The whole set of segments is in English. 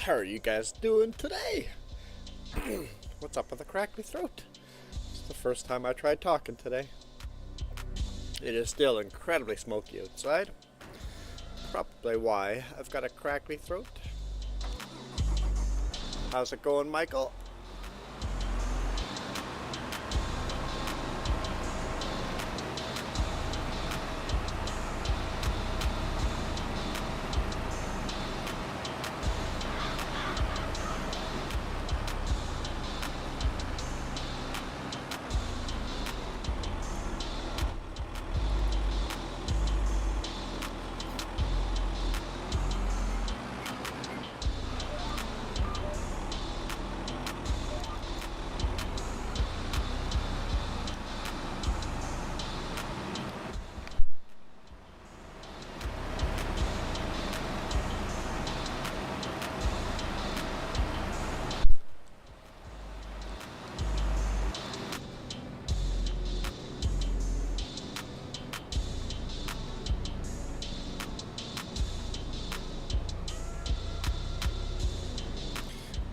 How are you guys doing today? What's up with a crackly throat? It's the first time I tried talking today. It is still incredibly smoky outside. Probably why I've got a crackly throat. How's it going, Michael?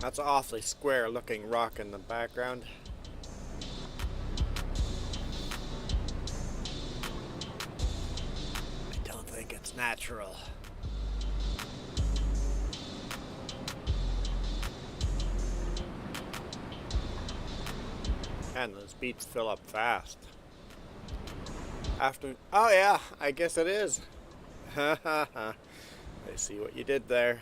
That's an awfully square looking rock in the background. I don't think it's natural. And those beats fill up fast. Oh yeah, I guess it is. Ha ha ha. I see what you did there.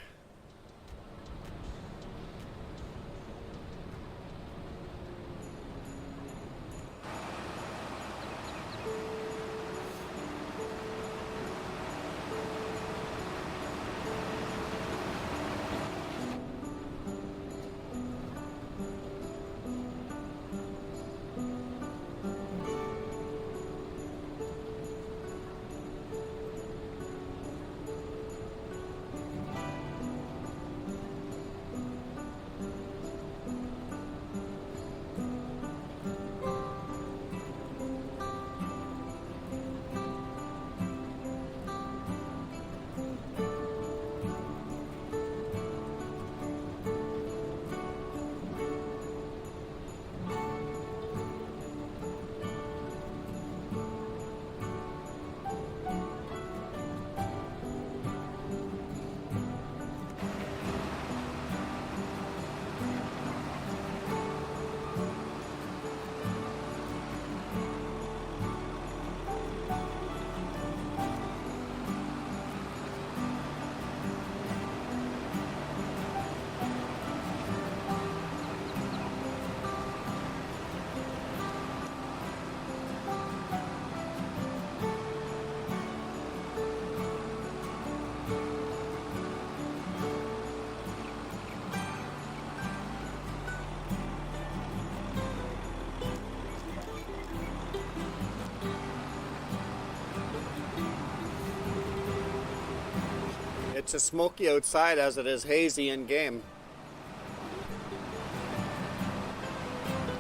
It's as smoky outside as it is hazy in game.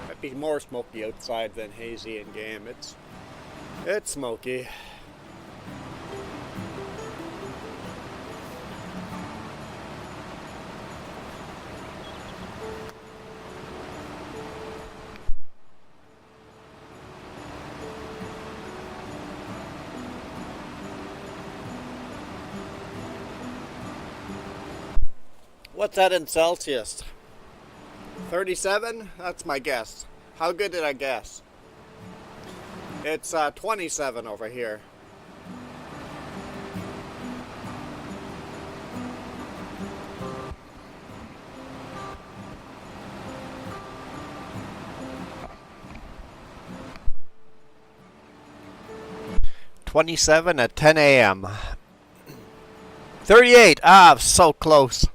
Might be more smoky outside than hazy in game. It's smoky. What's that in Celsius? 37? That's my guess. How good did I guess? It's 27 over here. .27 at 10 a.m. 38. Ah, so close.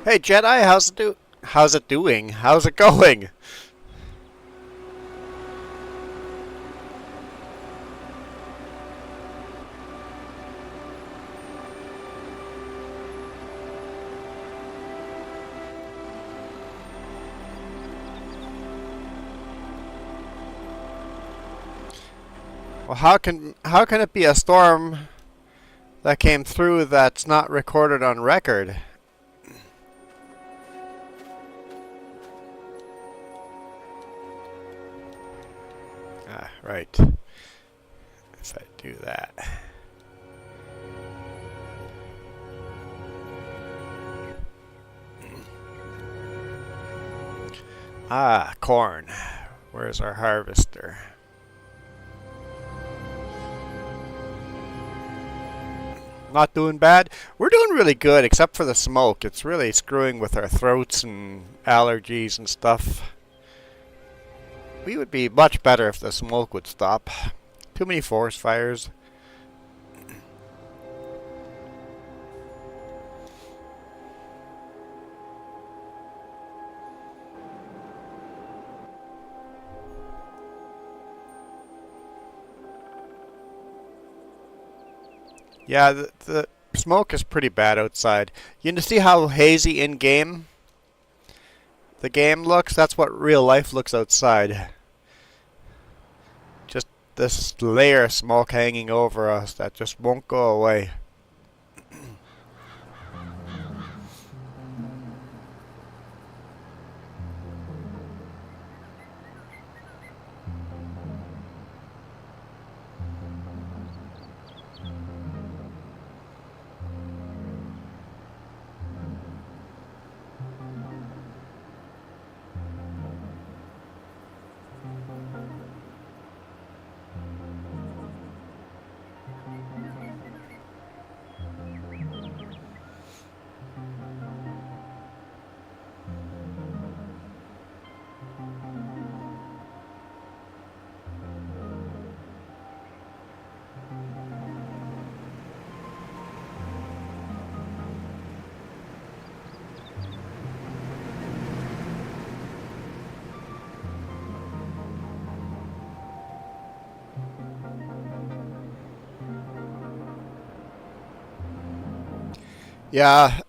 Hey Jedi, how's it doing? How's it going? Well, how can it be a storm that came through that's not recorded on record? Ah, right. If I do that. Ah, corn. Where's our harvester? Not doing bad. We're doing really good, except for the smoke. It's really screwing with our throats and allergies and stuff. We would be much better if the smoke would stop. Too many forest fires. Yeah, the smoke is pretty bad outside. You can see how hazy in-game the game looks? That's what real life looks outside. Just this layer of smoke hanging over us that just won't go away. Yeah,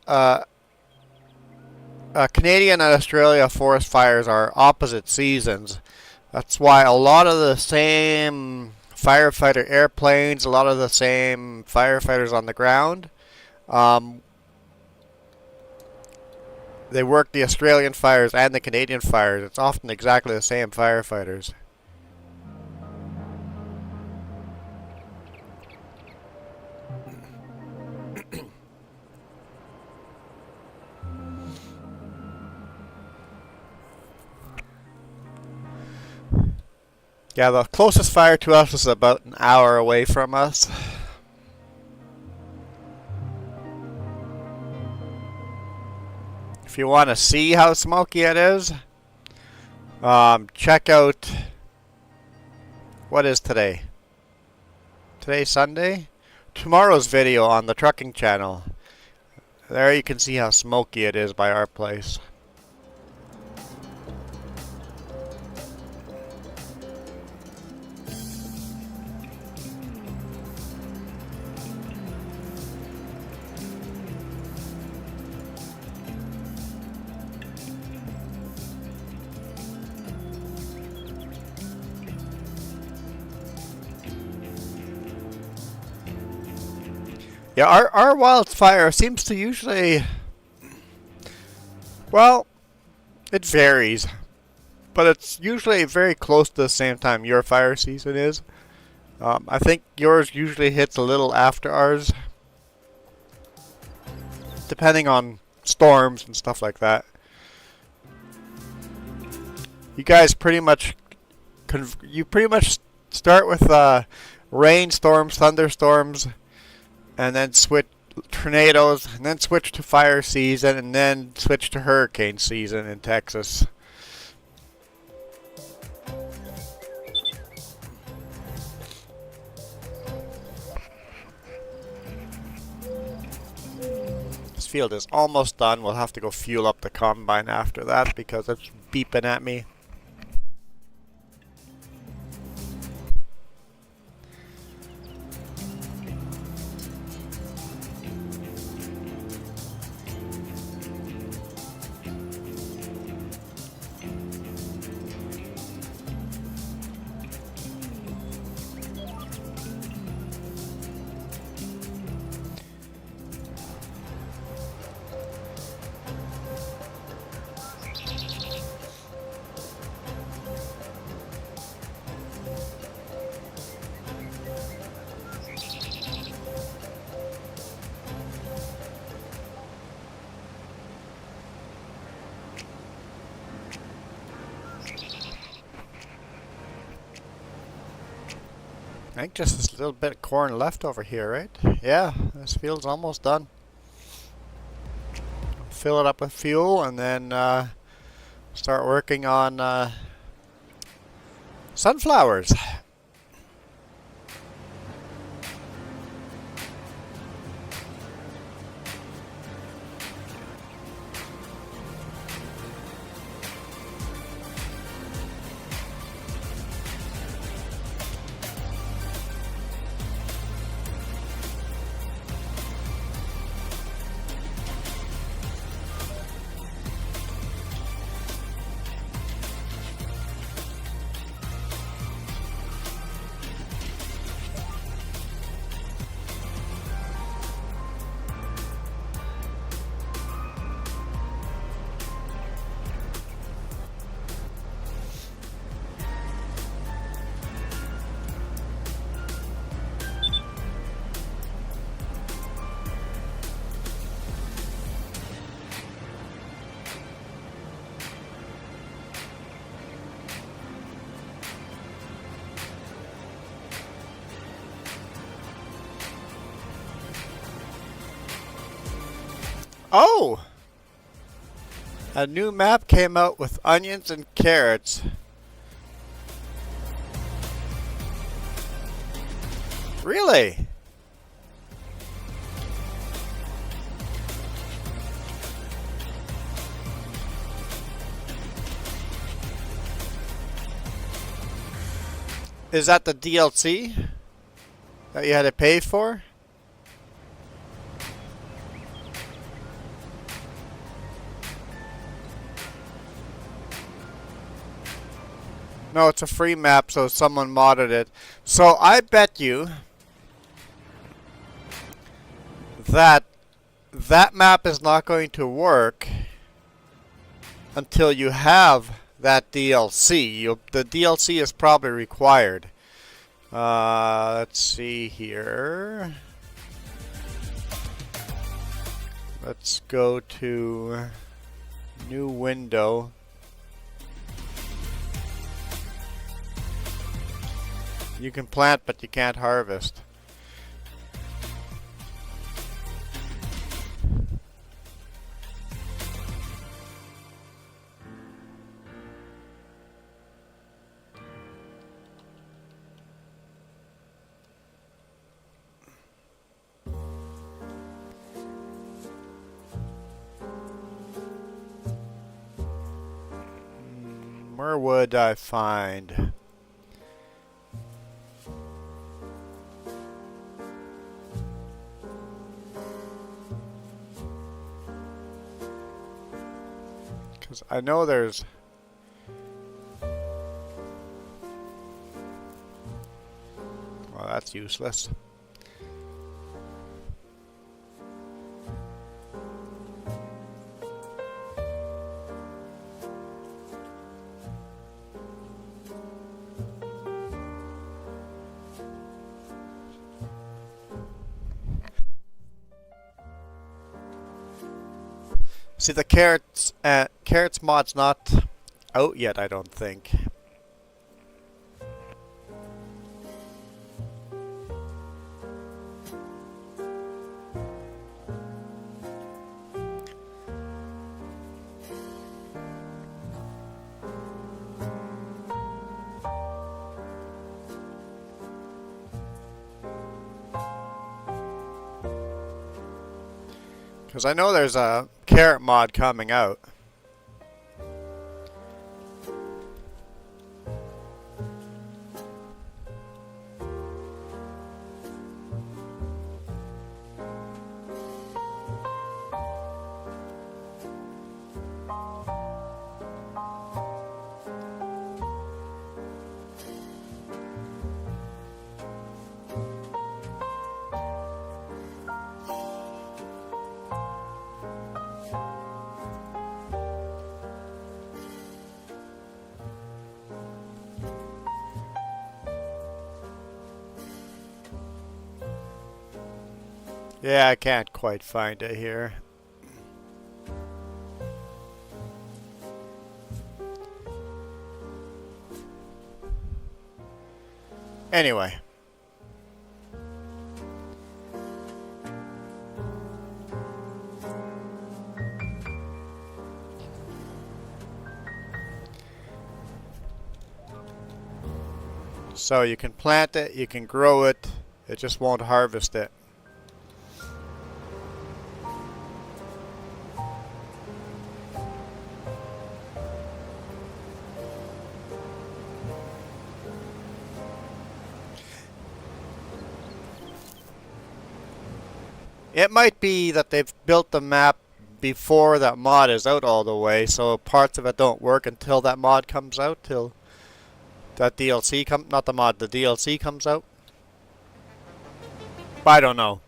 Canadian and Australia forest fires are opposite seasons. That's why a lot of the same firefighter airplanes, a lot of the same firefighters on the ground, um, they work the Australian fires and the Canadian fires. It's often exactly the same firefighters. Yeah, the closest fire to us is about an hour away from us. If you want to see how smoky it is, check out, what is today? Today's Sunday? Tomorrow's video on the trucking channel. There you can see how smoky it is by our place. Yeah, our wildfire seems to usually, well, it varies, but it's usually very close to the same time your fire season is. I think yours usually hits a little after ours, depending on storms and stuff like that. You guys pretty much, start with rain storms, thunderstorms, and then switch tornadoes, and then switch to fire season, and then switch to hurricane season in Texas. this field is almost done. We'll have to go fuel up the combine after that because it's beeping at me. I think just this little bit of corn left over here, right? Yeah, this field's almost done. Fill it up with fuel and then start working on sunflowers. Oh! A new map came out with onions and carrots. Really? Is that the DLC that you had to pay for? No, it's a free map, so someone modded it. So I bet you that that map is not going to work until you have that DLC. The DLC is probably required. Let's see here. Let's go to new window. You can plant, but you can't harvest. Where would I find? Because I know there's... Well, that's useless. See, the carrots mod's not out yet, I don't think. Because I know there's a carrot mod coming out. Yeah, I can't quite find it here. Anyway. So you can plant it, you can grow it, it just won't harvest it. It might be that they've built the map before that mod is out all the way, so parts of it don't work until that mod comes out, till that DLC not the mod, the DLC comes out. But I don't know.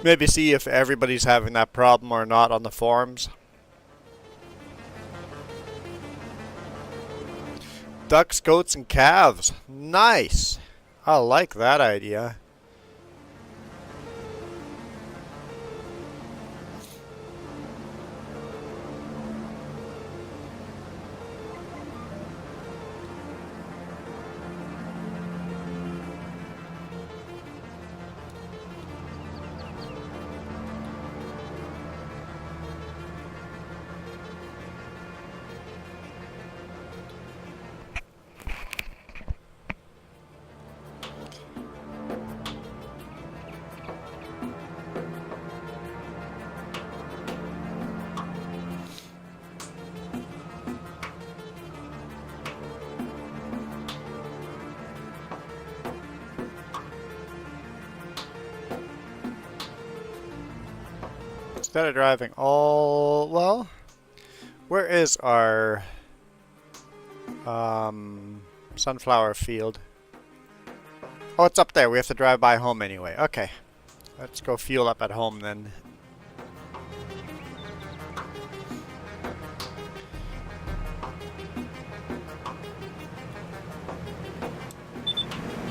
Maybe see if everybody's having that problem or not on the forums. Ducks, goats, and calves. Nice. I like that idea. Instead of driving all... well, where is our sunflower field? Oh, it's up there. We have to drive by home anyway. Okay. Let's go fuel up at home then.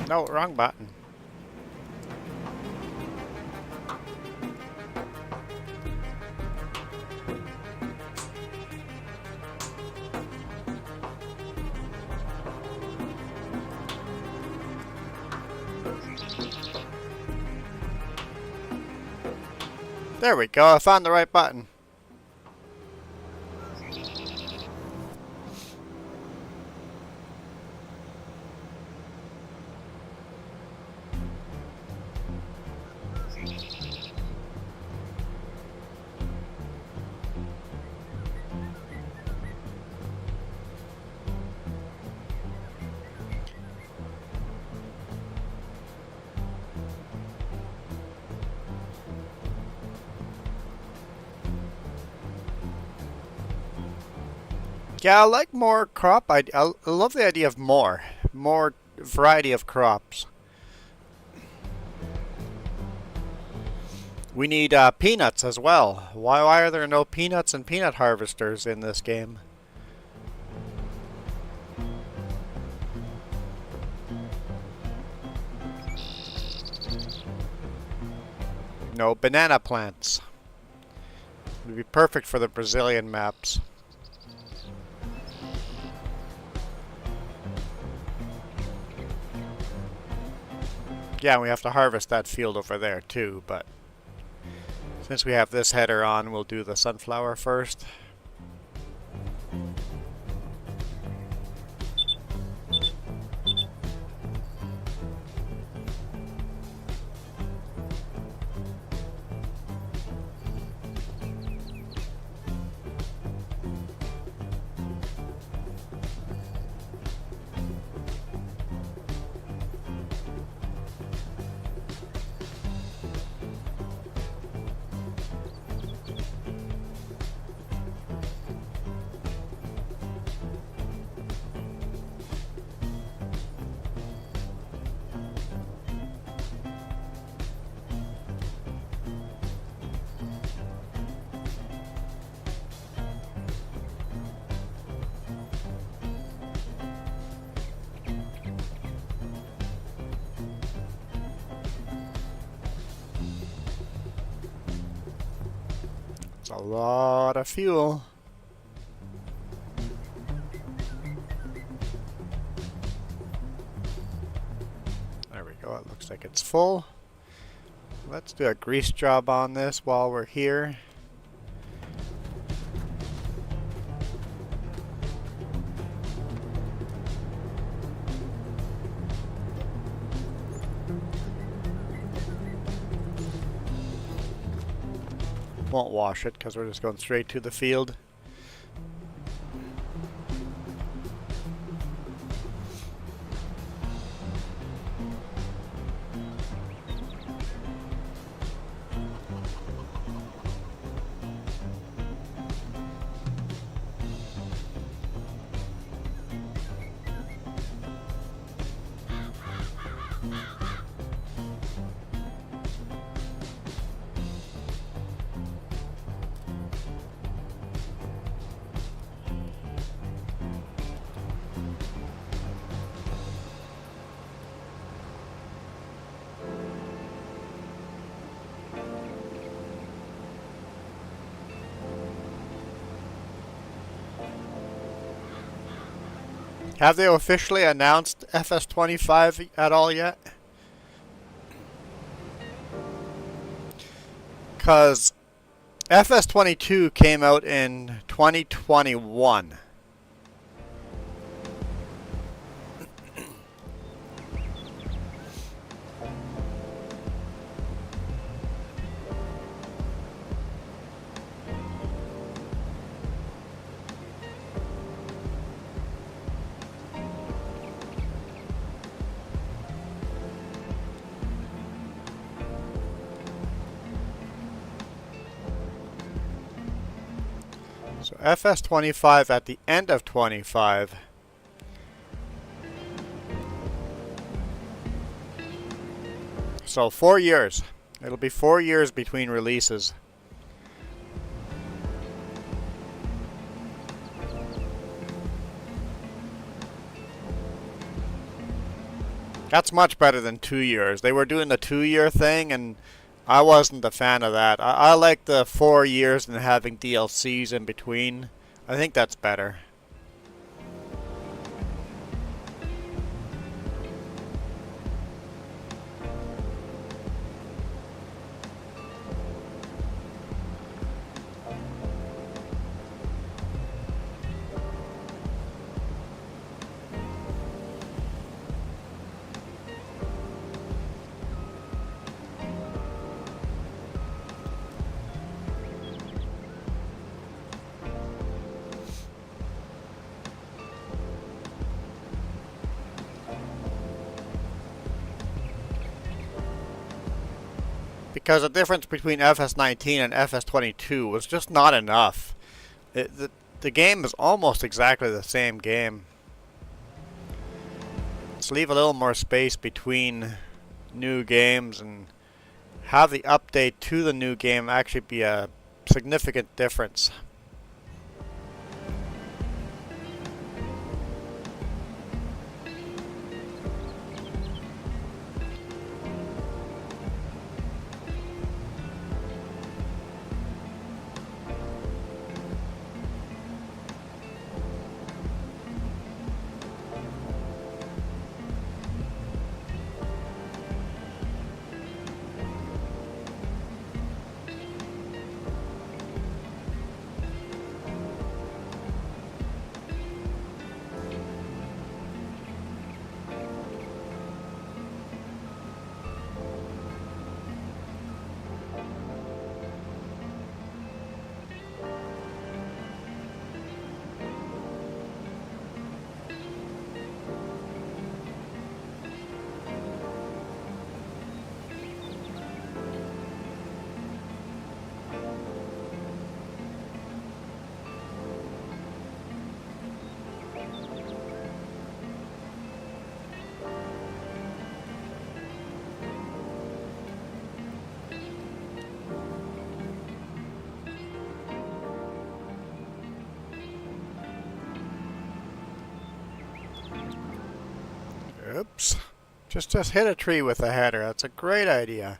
No, wrong button. There we go, I found the right button. Yeah, I like more crop. I love the idea of more variety of crops. We need peanuts as well. Why are there no peanuts and peanut harvesters in this game? No banana plants. It would be perfect for the Brazilian maps. Yeah, we have to harvest that field over there too, but since we have this header on, we'll do the sunflower first. It's a lot of fuel. There we go, it looks like it's full. Let's do a grease job on this while we're here. Won't wash it because we're just going straight to the field. Have they officially announced FS25 at all yet? Because FS22 came out in 2021. So FS25 at the end of 25. So 4 years. It'll be 4 years between releases. That's much better than 2 years. They were doing the 2-year thing and I wasn't a fan of that. I like the 4 years and having DLCs in between. I think that's better. Because the difference between FS19 and FS22 was just not enough. The game is almost exactly the same game. Let's leave a little more space between new games and have the update to the new game actually be a significant difference. Oops. Just hit a tree with a header. That's a great idea.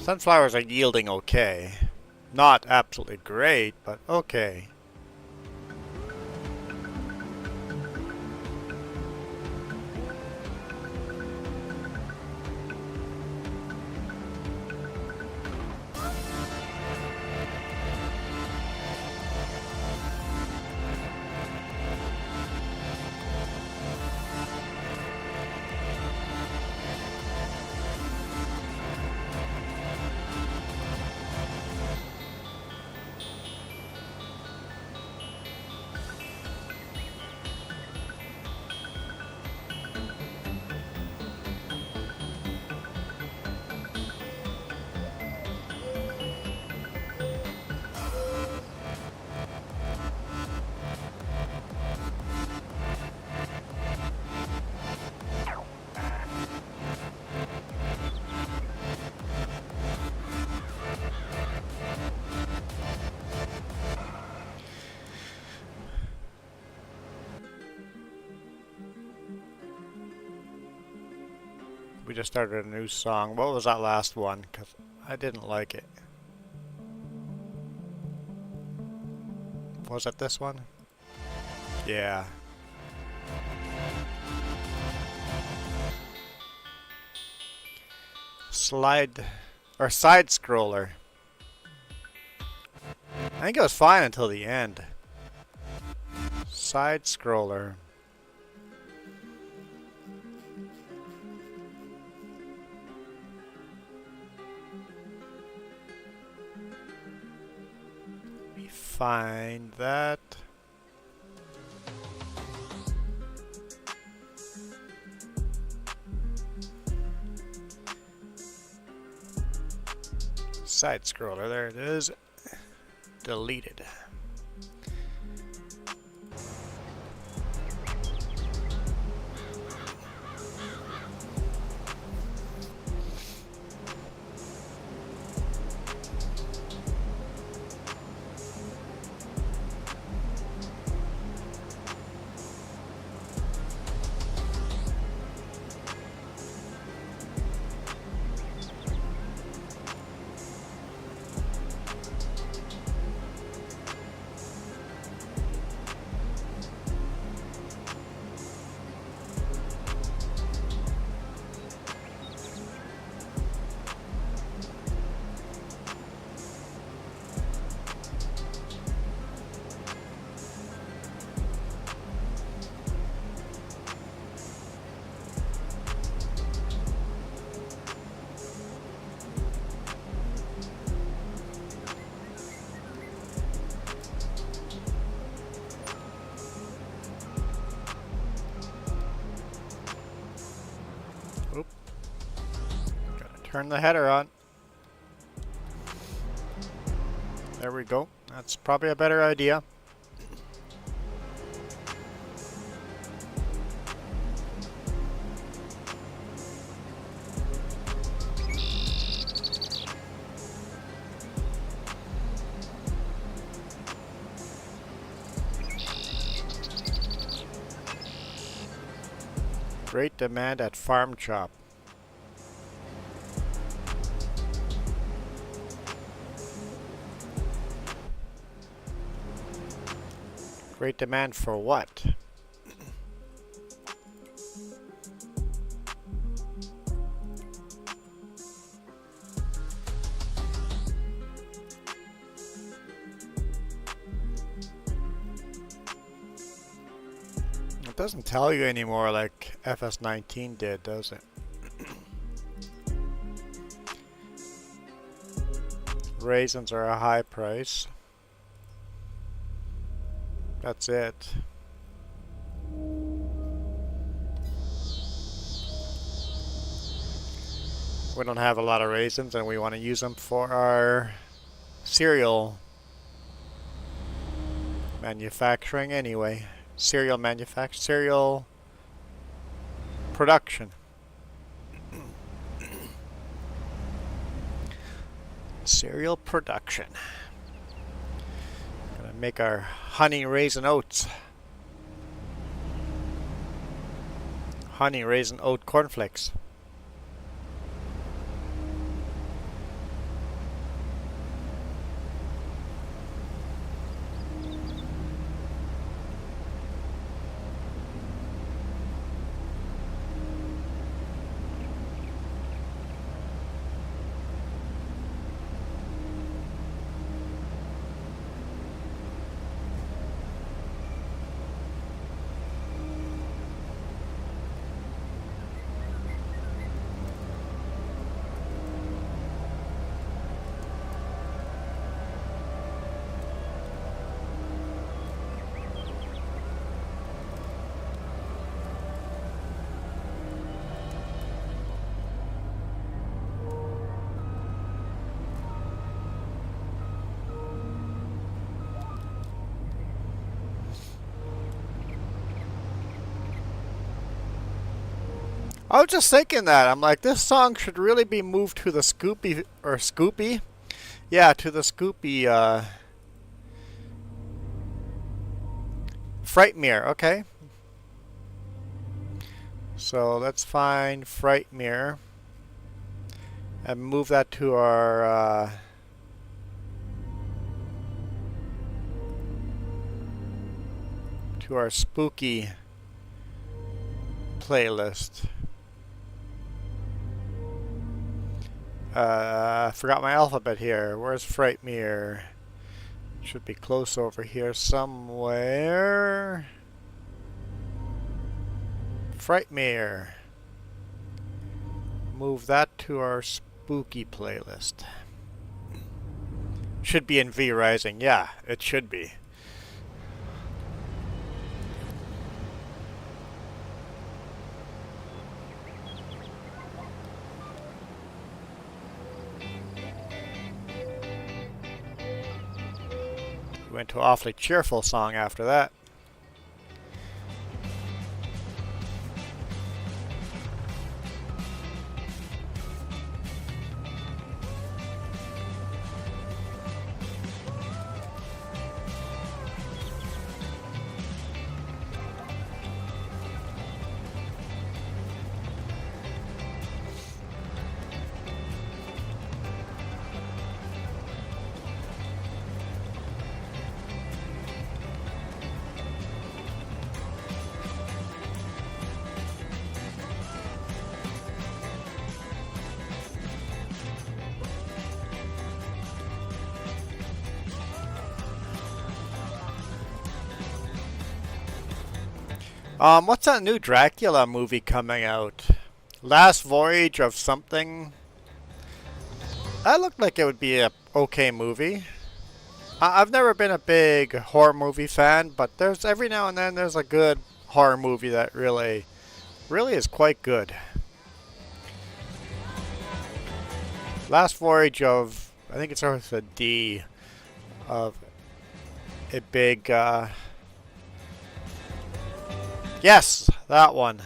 Sunflowers are yielding okay. Not absolutely great, but okay. We just started a new song. What was that last one? 'Cause I didn't like it. Was it this one? Yeah. Slide or side scroller. I think it was fine until the end. Side scroller. We find that. Side scroller, there it is. Deleted. Oop. Gotta turn the header on. There we go. That's probably a better idea. Great demand at Farm Shop. Great demand for what? It doesn't tell you anymore like FS19 did, does it? Raisins are a high price. That's it. We don't have a lot of raisins and we want to use them for our cereal manufacturing anyway. Cereal production. Cereal production. Gonna make our honey raisin oats. Honey raisin oat cornflakes. I was just thinking that. I'm like, this song should really be moved to the Scoopy, or Scoopy? Yeah, to the Scoopy, Frightmare, okay. So let's find Frightmare and move that to our spooky playlist. I forgot my alphabet here. Where's Frightmare? Should be close over here somewhere. Frightmare. Move that to our spooky playlist. Should be in V Rising. Yeah, it should be. We went to an awfully cheerful song after that. What's that new Dracula movie coming out? Last Voyage of something? That looked like it would be a okay movie. I've never been a big horror movie fan, but there's every now and then there's a good horror movie that really is quite good. Last Voyage of, I think it's with a D, of a big, yes, that one.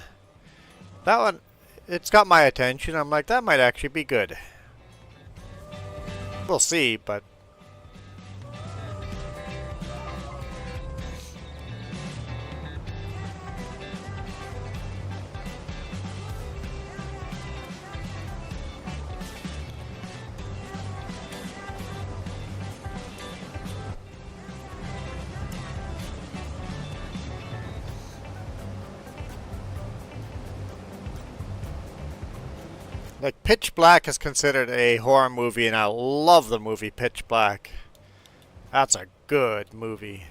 That one, it's got my attention. I'm like, that might actually be good. We'll see, but... like, Pitch Black is considered a horror movie, and I love the movie Pitch Black. That's a good movie.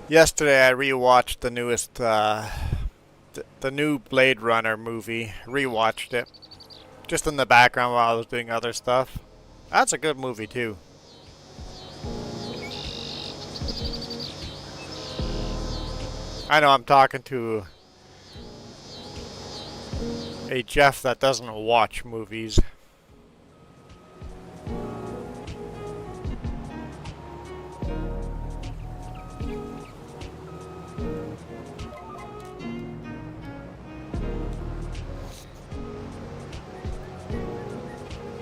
Yesterday I rewatched the newest, the new Blade Runner movie. Rewatched it. Just in the background while I was doing other stuff. That's a good movie too. I know I'm talking to a Jeff that doesn't watch movies.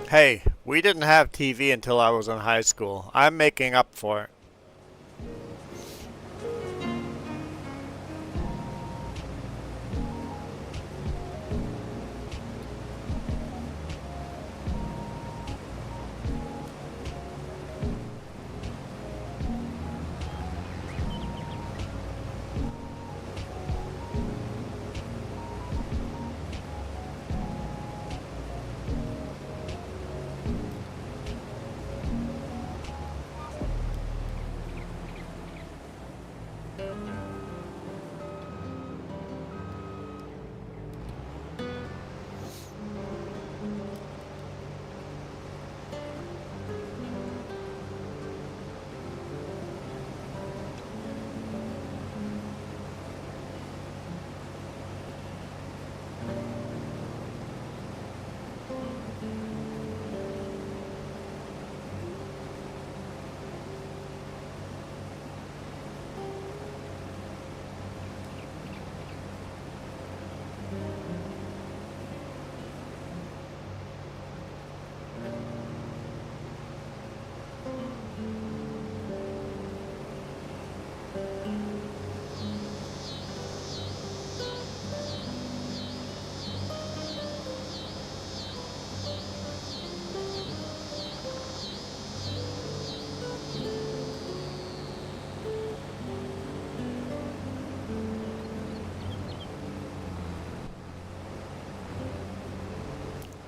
Hey, we didn't have TV until I was in high school. I'm making up for it.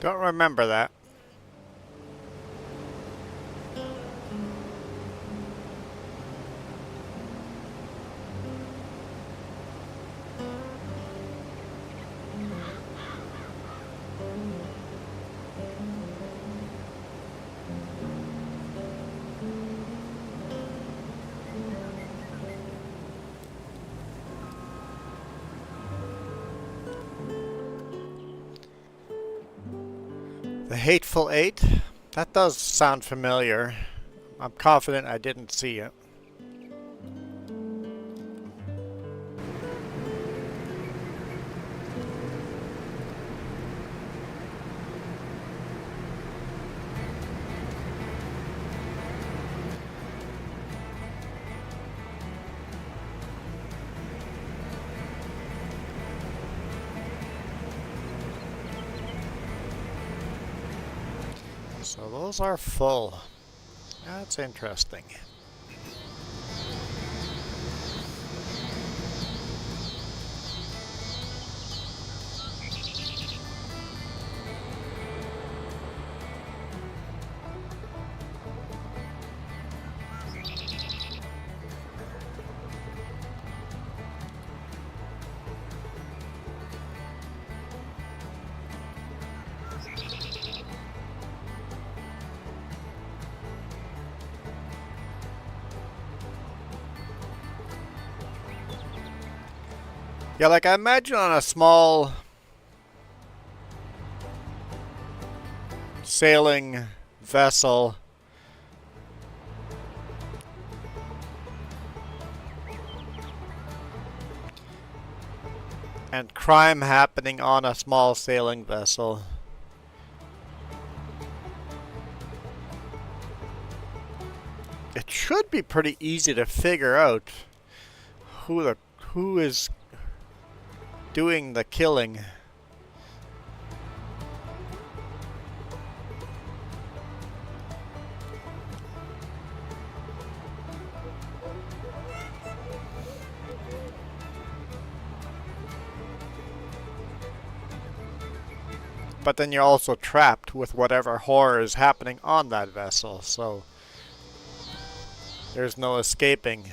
Don't remember that. The Hateful Eight? That does sound familiar. I'm confident I didn't see it. So those are full. That's interesting. Yeah, like I imagine on a small sailing vessel, and crime happening on a small sailing vessel. It should be pretty easy to figure out who is doing the killing. But then you're also trapped with whatever horror is happening on that vessel, so there's no escaping.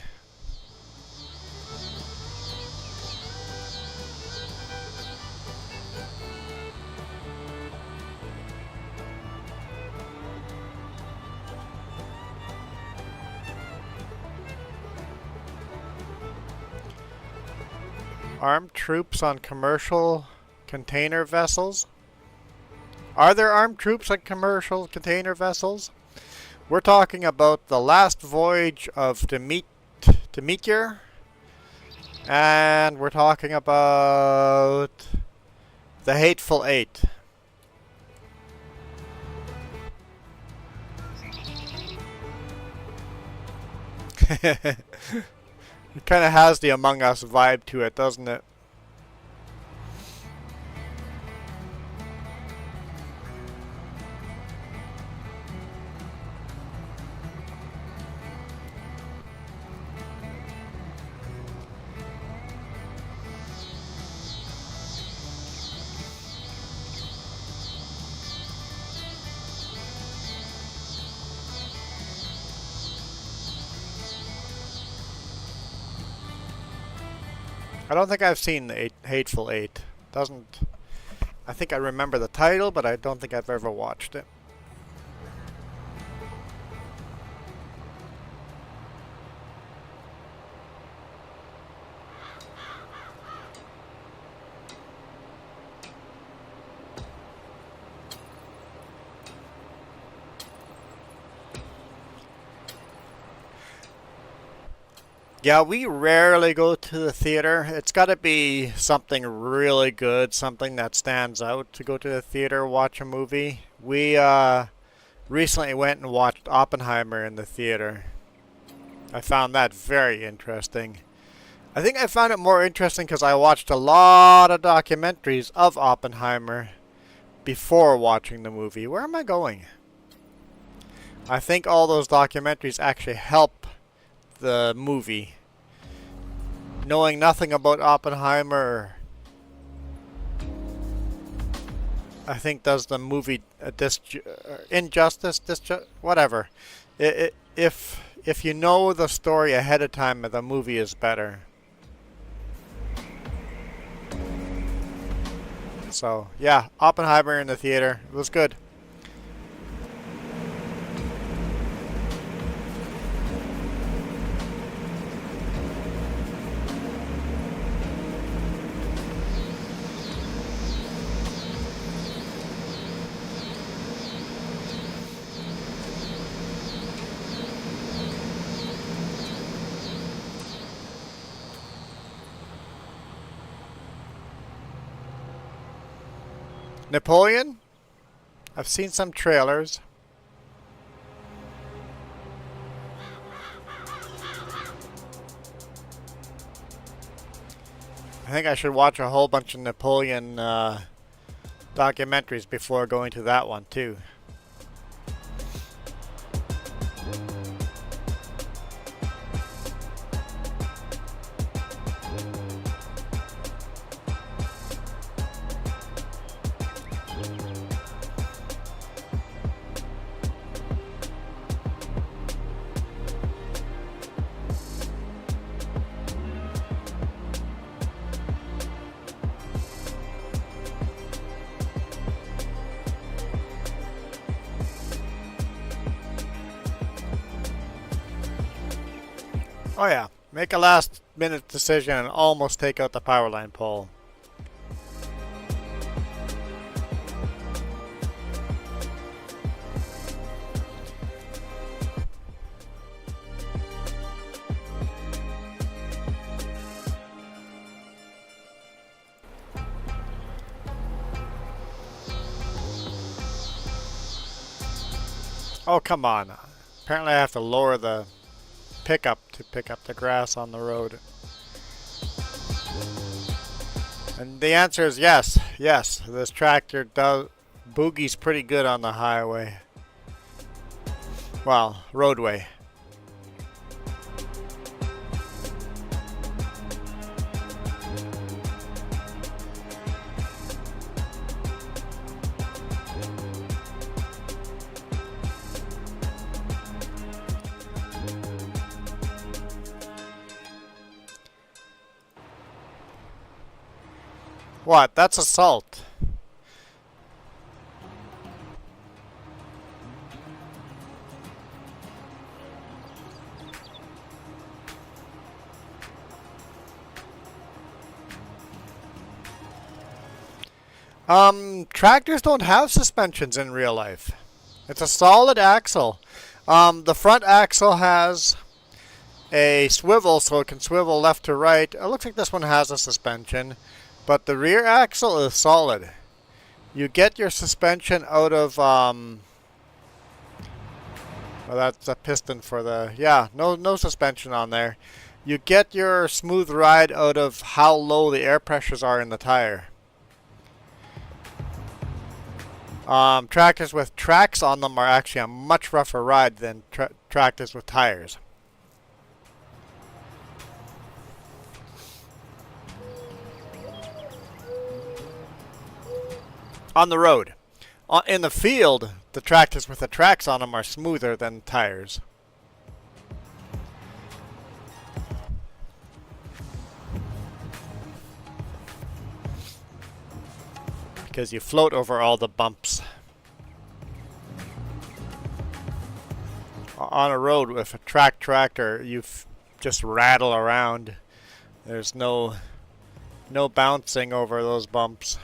Armed troops on commercial container vessels? Are there armed troops on commercial container vessels? We're talking about the last voyage of Demeter, and we're talking about the Hateful Eight. It kind of has the Among Us vibe to it, doesn't it? I don't think I've seen the Hateful Eight. I think I remember the title, but I don't think I've ever watched it. Yeah, we rarely go to the theater. It's got to be something really good, something that stands out to go to the theater, watch a movie. We recently went and watched Oppenheimer in the theater. I found that very interesting. I think I found it more interesting because I watched a lot of documentaries of Oppenheimer before watching the movie. Where am I going? I think all those documentaries actually help the movie. Knowing nothing about Oppenheimer, I think does the movie injustice, whatever. If you know the story ahead of time, the movie is better. So yeah, Oppenheimer in the theater. It was good. Napoleon? I've seen some trailers. I think I should watch a whole bunch of Napoleon documentaries before going to that one too. Oh yeah, make a last minute decision and almost take out the power line pole. Oh come on. Apparently I have to lower the pickup to pick up the grass on the road. And the answer is yes. Yes, this tractor does boogies pretty good on the highway. Well, roadway. What? That's assault. Tractors don't have suspensions in real life. It's a solid axle. The front axle has a swivel, so it can swivel left to right. It looks like this one has a suspension. But the rear axle is solid. You get your suspension out of, well, that's a piston for the, yeah, no suspension on there. You get your smooth ride out of how low the air pressures are in the tire. Tractors with tracks on them are actually a much rougher ride than tractors with tires. On the road. In the field, the tractors with the tracks on them are smoother than tires. Because you float over all the bumps. On a road with a tractor, you just rattle around. There's no bouncing over those bumps.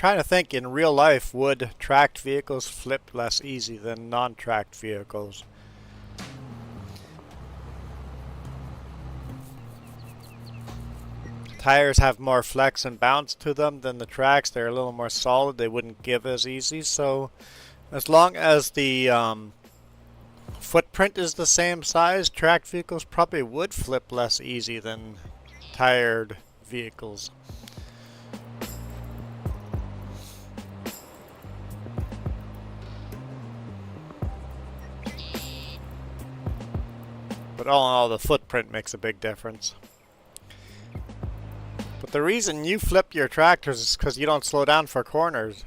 trying to think, in real life, would tracked vehicles flip less easy than non-tracked vehicles? Tires have more flex and bounce to them than the tracks. They're a little more solid. They wouldn't give as easy. So as long as the footprint is the same size, tracked vehicles probably would flip less easy than tired vehicles. But all in all, the footprint makes a big difference. But the reason you flip your tractors is because you don't slow down for corners.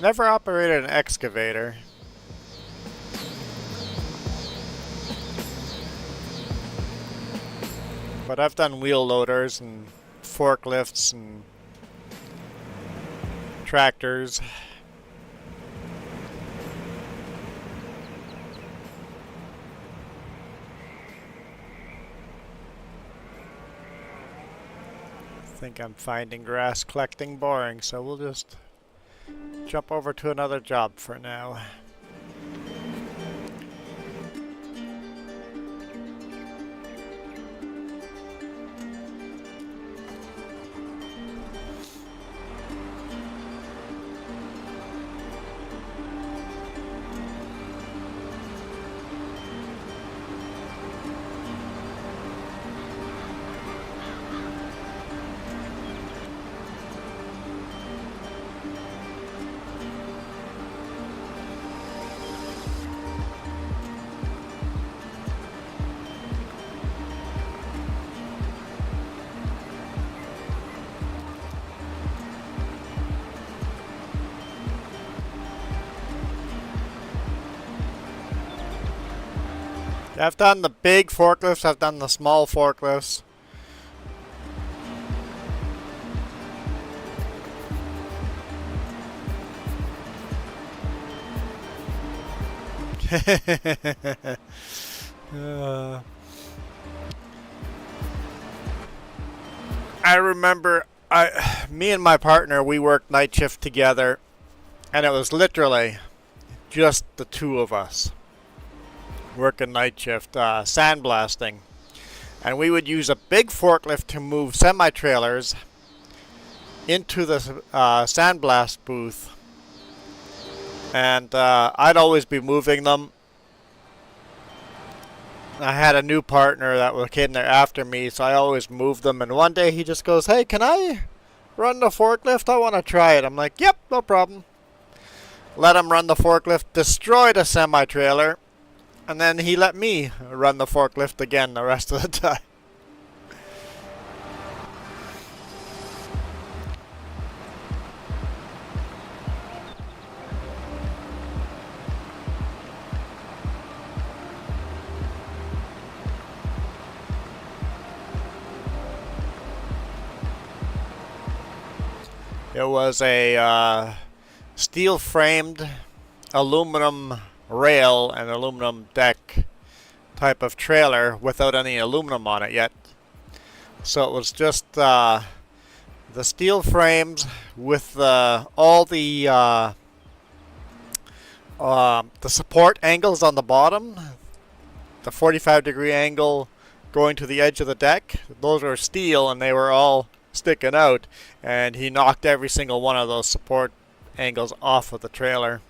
Never operated an excavator. But I've done wheel loaders and forklifts and tractors. I think I'm finding grass collecting boring, so we'll just jump over to another job for now. I've done the big forklifts, I've done the small forklifts. I remember me and my partner, we worked night shift together, and it was literally just the two of us working night shift, sandblasting. And we would use a big forklift to move semi-trailers into the sandblast booth. And I'd always be moving them. I had a new partner that came there after me, so I always moved them. And one day he just goes, "Hey, can I run the forklift? I want to try it." I'm like, "Yep, no problem." Let him run the forklift, destroyed a semi-trailer. And then he let me run the forklift again the rest of the time. It was a steel-framed aluminum rail and aluminum deck type of trailer without any aluminum on it yet. So it was just the steel frames with all the support angles on the bottom, the 45-degree angle going to the edge of the deck. Those were steel and they were all sticking out, and he knocked every single one of those support angles off of the trailer.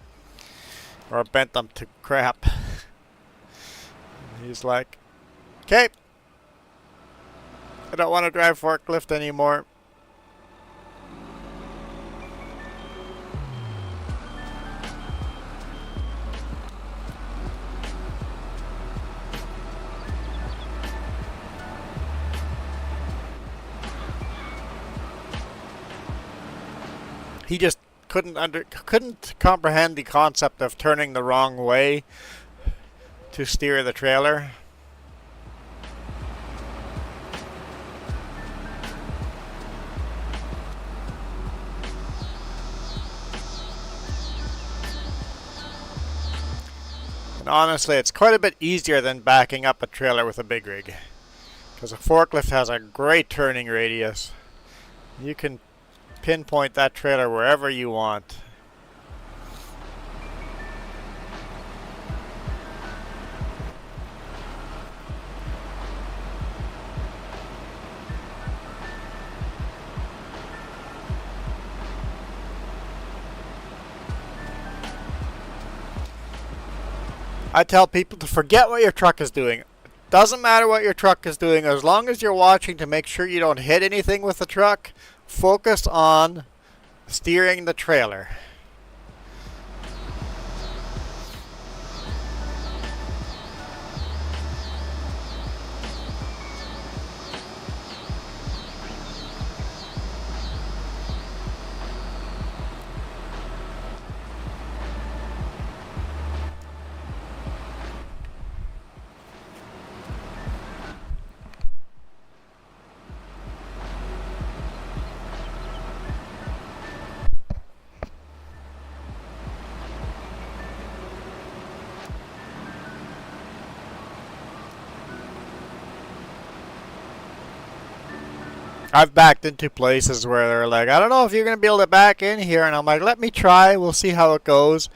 Or bent them to crap. He's like, "Okay, I don't want to drive forklift anymore." He just couldn't comprehend the concept of turning the wrong way to steer the trailer. And honestly, it's quite a bit easier than backing up a trailer with a big rig, because a forklift has a great turning radius. You can pinpoint that trailer wherever you want. I tell people to forget what your truck is doing. Doesn't matter what your truck is doing, as long as you're watching to make sure you don't hit anything with the truck. Focus on steering the trailer. I've backed into places where they're like, I don't know if you're going to be able to back in here. And I'm like, let me try. We'll see how it goes.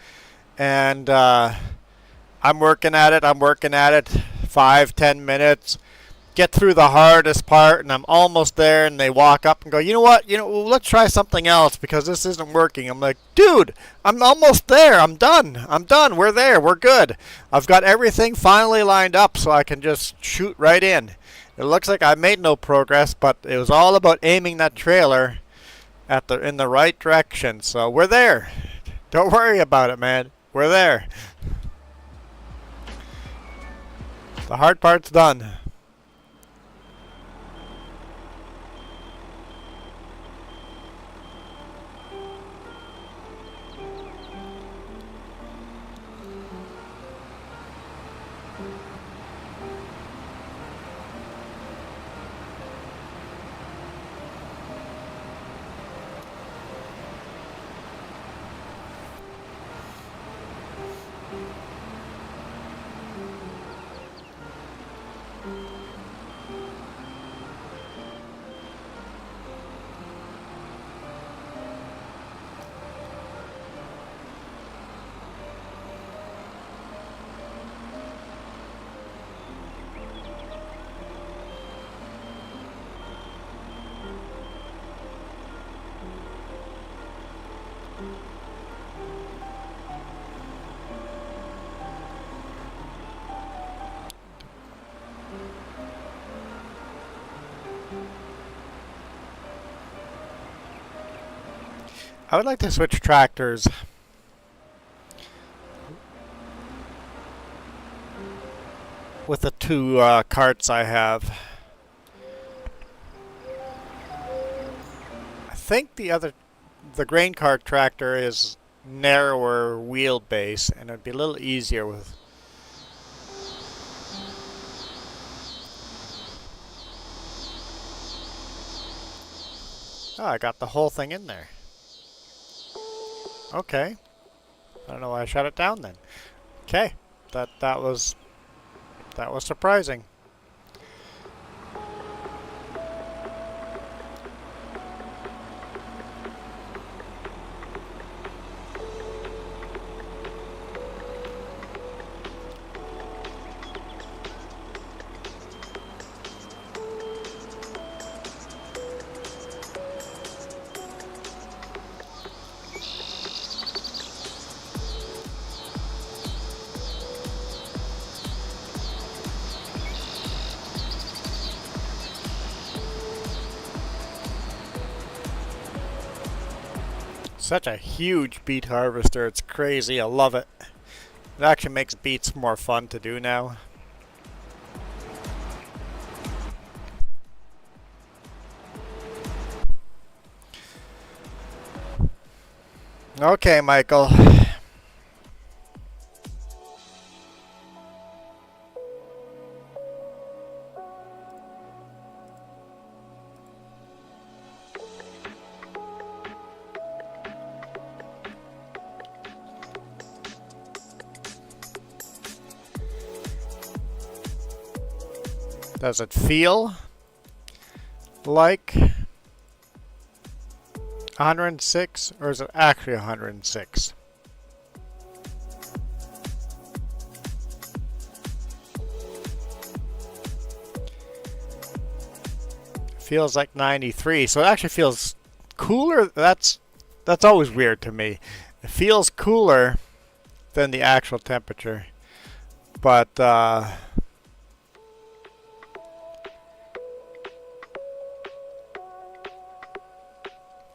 And I'm working at it. 5-10 minutes. Get through the hardest part, and I'm almost there. And they walk up and go, you know what? Well, let's try something else because this isn't working. I'm like, dude, I'm almost there. I'm done. We're there. We're good. I've got everything finally lined up so I can just shoot right in. It looks like I made no progress, but it was all about aiming that trailer in the right direction. So we're there. Don't worry about it, man. We're there. The hard part's done. I would like to switch tractors. With the two carts I have. I think the grain cart tractor is narrower wheelbase, and it'd be a little easier with. Oh, I got the whole thing in there. Okay. I don't know why I shut it down then. Okay. That was surprising. Such a huge beet harvester, it's crazy, I love it. It actually makes beets more fun to do now. Okay, Michael. Does it feel like 106, or is it actually 106? Feels like 93, so it actually feels cooler. That's always weird to me. It feels cooler than the actual temperature, but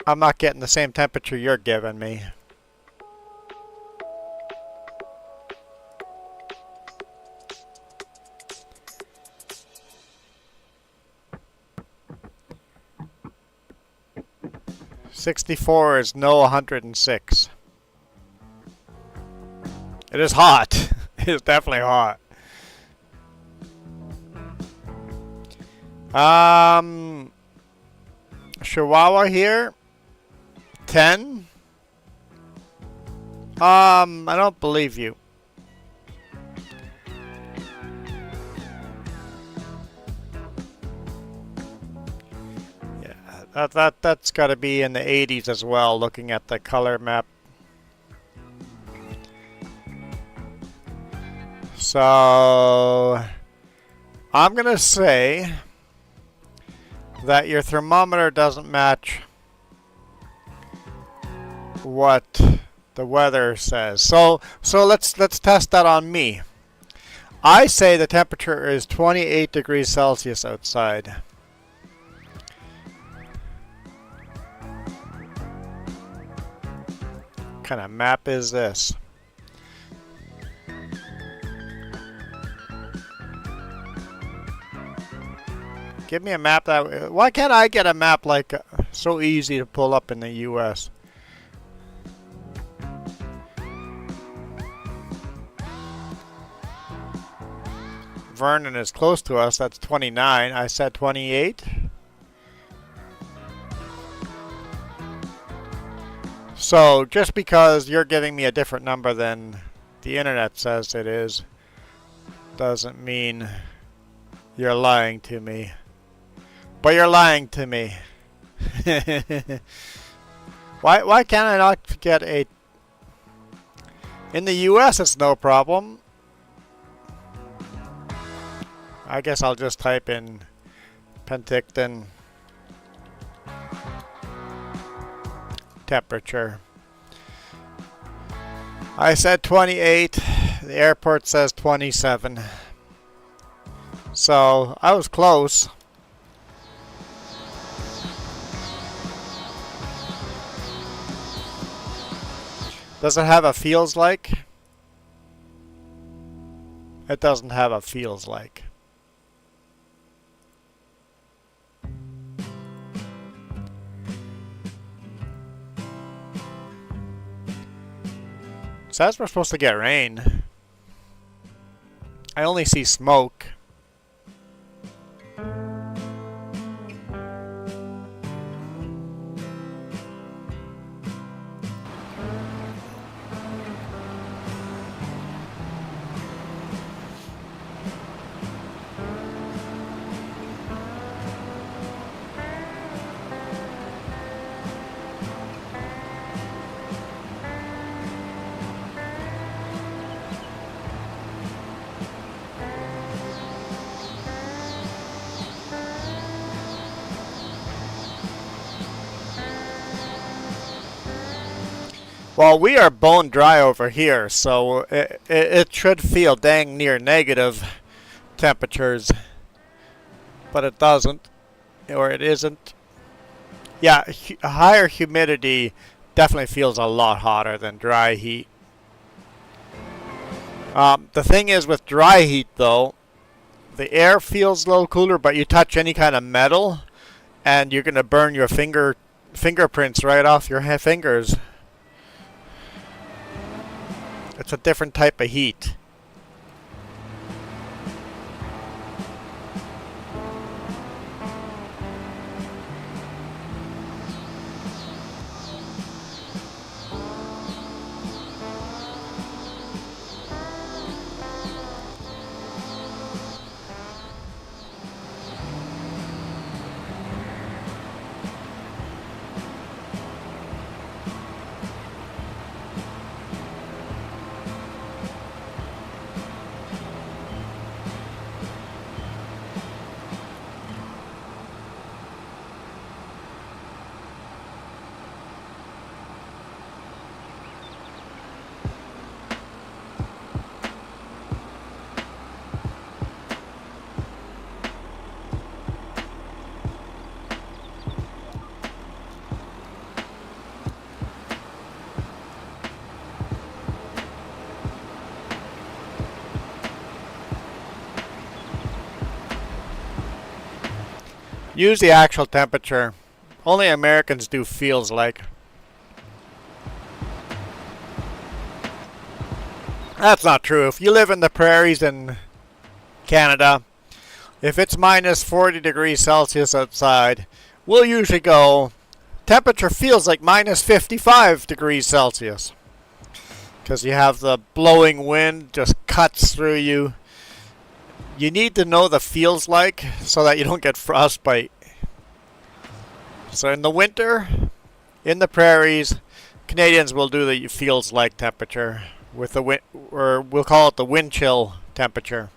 I'm not getting the same temperature you're giving me. '64 is no 106. It is hot. It is definitely hot. Chihuahua here. 10. I don't believe you. Yeah, that's got to be in the 80s as well, looking at the color map. So I'm gonna say that your thermometer doesn't match what the weather says. So let's test that on me. I say the temperature is 28 degrees Celsius outside. What kind of map is this? Give me a map that... Why can't I get a map like so easy to pull up in the US? Vernon is close to us. That's 29. I said 28. So just because you're giving me a different number than the internet says it is, doesn't mean you're lying to me. But you're lying to me. Why can't I not get a... In the US it's no problem. I guess I'll just type in Penticton temperature. I said 28. The airport says 27. So I was close. Does it have a feels like? It doesn't have a feels like. It says we're supposed to get rain. I only see smoke. Well, we are bone dry over here, so it should feel dang near negative temperatures, but it doesn't, or it isn't. Yeah, higher humidity definitely feels a lot hotter than dry heat. The thing is with dry heat, though, the air feels a little cooler, but you touch any kind of metal, and you're going to burn your fingerprints right off your fingers. It's a different type of heat. Use the actual temperature. Only Americans do feels like. That's not true. If you live in the prairies in Canada, if it's minus 40 degrees Celsius outside, we'll usually go, temperature feels like minus 55 degrees Celsius. Because you have the blowing wind just cuts through you. You need to know the feels like so that you don't get frostbite. So in the winter, in the prairies, Canadians will do the feels like temperature with the wind, or we'll call it the wind chill temperature.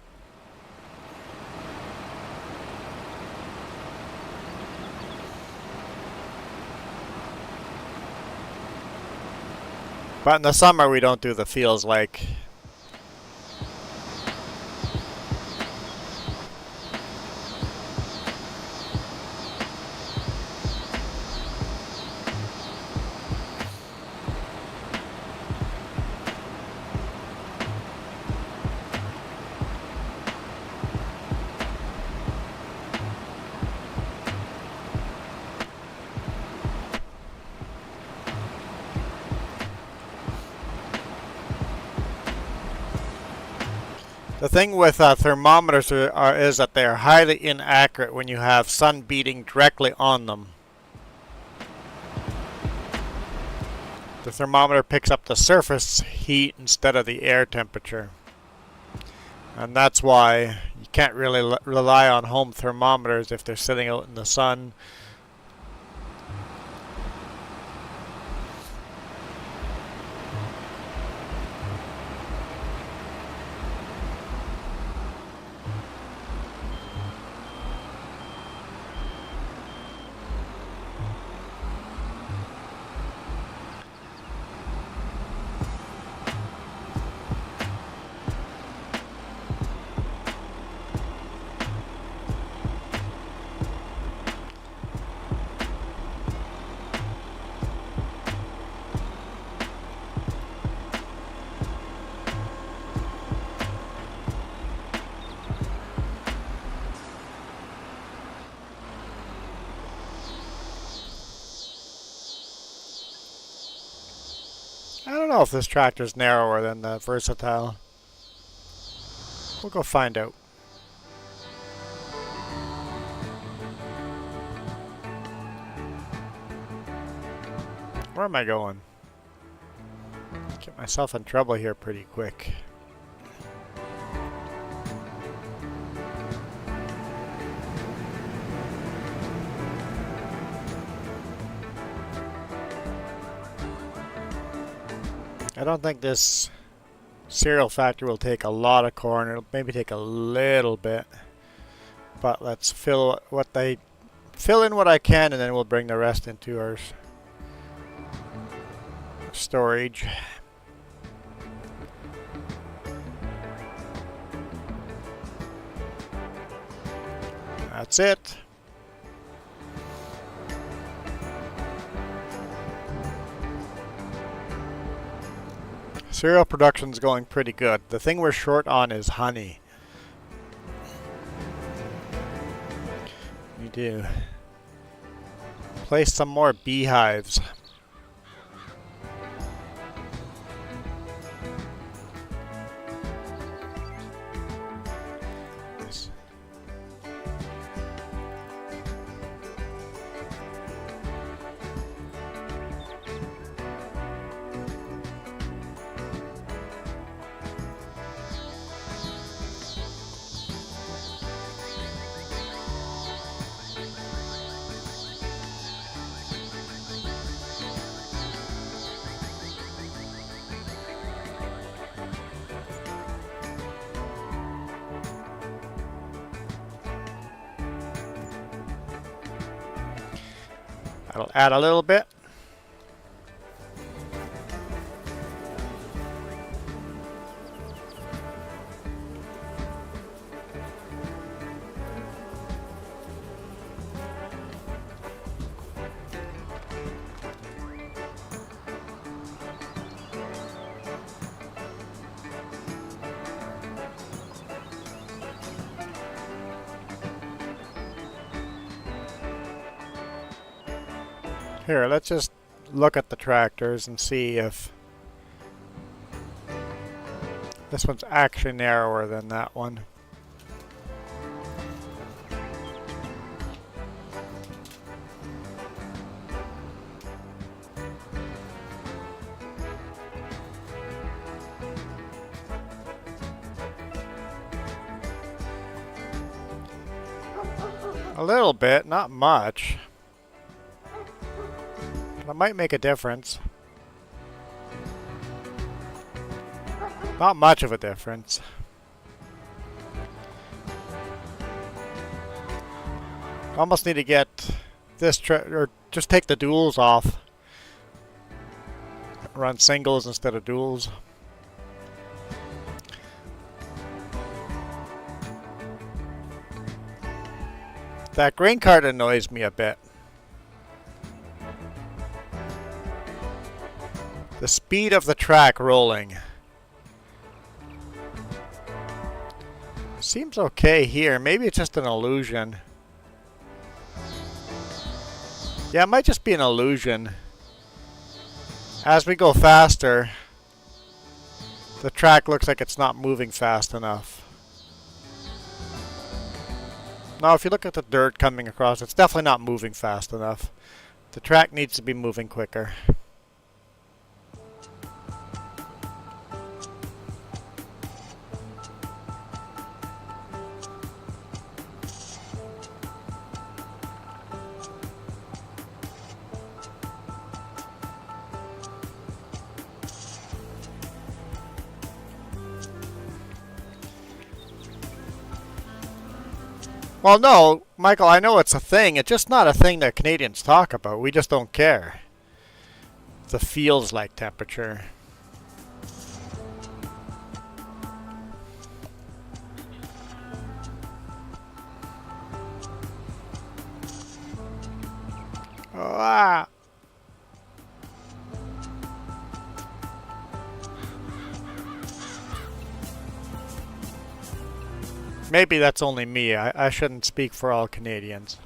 But in the summer we don't do the feels like. The thing with thermometers is that they are highly inaccurate when you have sun beating directly on them. The thermometer picks up the surface heat instead of the air temperature. And that's why you can't really rely on home thermometers if they're sitting out in the sun. I don't know if this tractor's narrower than the Versatile. We'll go find out. Where am I going? Get myself in trouble here pretty quick. I don't think this cereal factory will take a lot of corn. It'll maybe take a little bit. But let's fill in what I can, and then we'll bring the rest into our storage. That's it. Cereal production's going pretty good. The thing we're short on is honey. We do. Place some more beehives. That'll add a little bit. Here, let's just look at the tractors and see if this one's actually narrower than that one. A little bit, not much. That might make a difference. Not much of a difference. Almost need to get this or just take the duals off. Run singles instead of duals. That grain cart annoys me a bit. The speed of the track rolling. Seems okay here. Maybe it's just an illusion. Yeah, it might just be an illusion. As we go faster, the track looks like it's not moving fast enough. Now, if you look at the dirt coming across, it's definitely not moving fast enough. The track needs to be moving quicker. Well, no, Michael, I know it's a thing. It's just not a thing that Canadians talk about. We just don't care. The feels like temperature. Ah. Maybe that's only me. I shouldn't speak for all Canadians.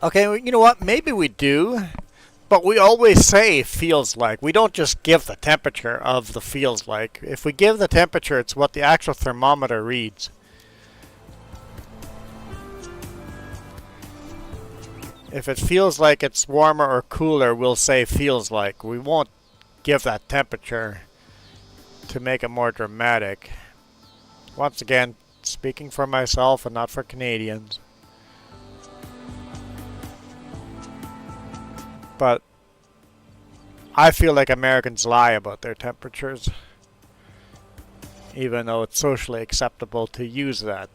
Okay, you know what? Maybe we do. But we always say feels like. We don't just give the temperature of the feels like. If we give the temperature, it's what the actual thermometer reads. If it feels like it's warmer or cooler, we'll say feels like. We won't give that temperature to make it more dramatic. Once again, speaking for myself and not for Canadians. But I feel like Americans lie about their temperatures, even though it's socially acceptable to use that.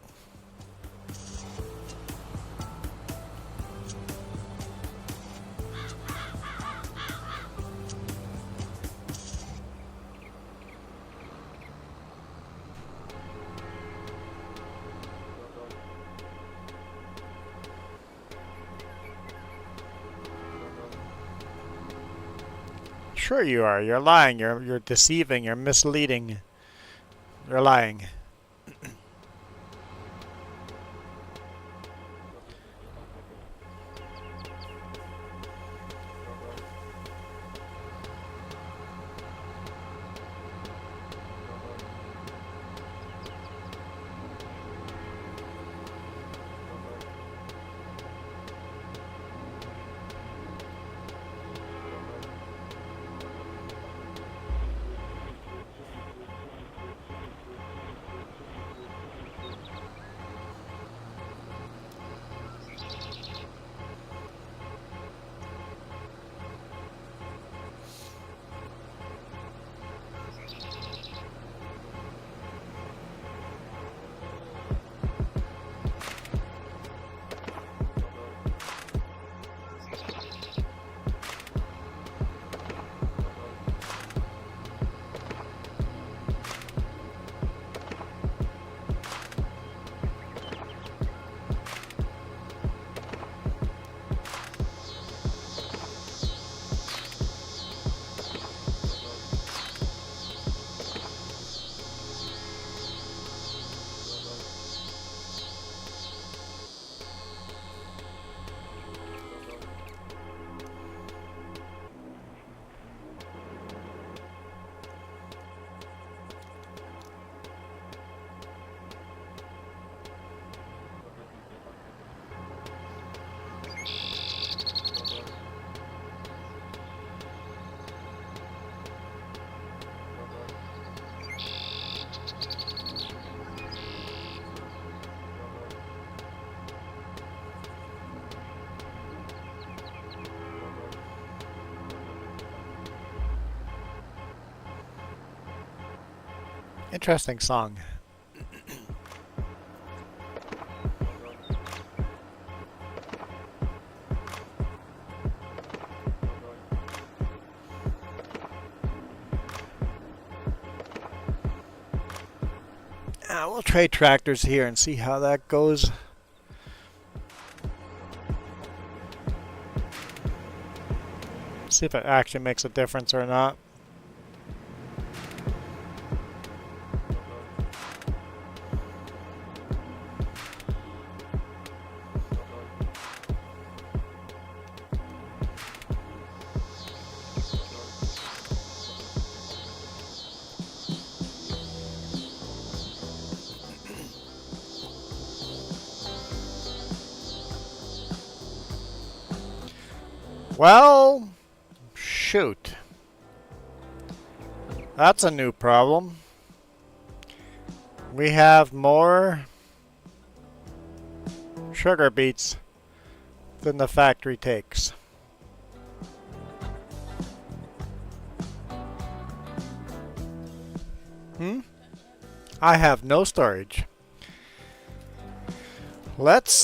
Sure you are. You're lying. You're deceiving. You're misleading. You're lying. Interesting song. We'll trade tractors here and see how that goes. See if it actually makes a difference or not. Well, shoot. That's a new problem. We have more sugar beets than the factory takes. I have no storage. Let's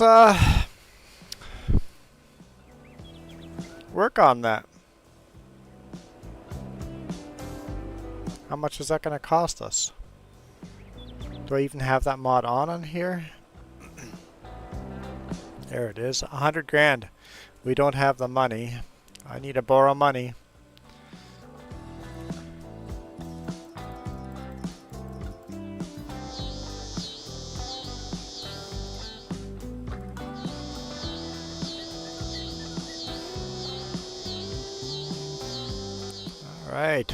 work on that. How much is that going to cost us? Do I even have that mod on here? There it is, 100 grand. We don't have the money. I need to borrow money. Alright,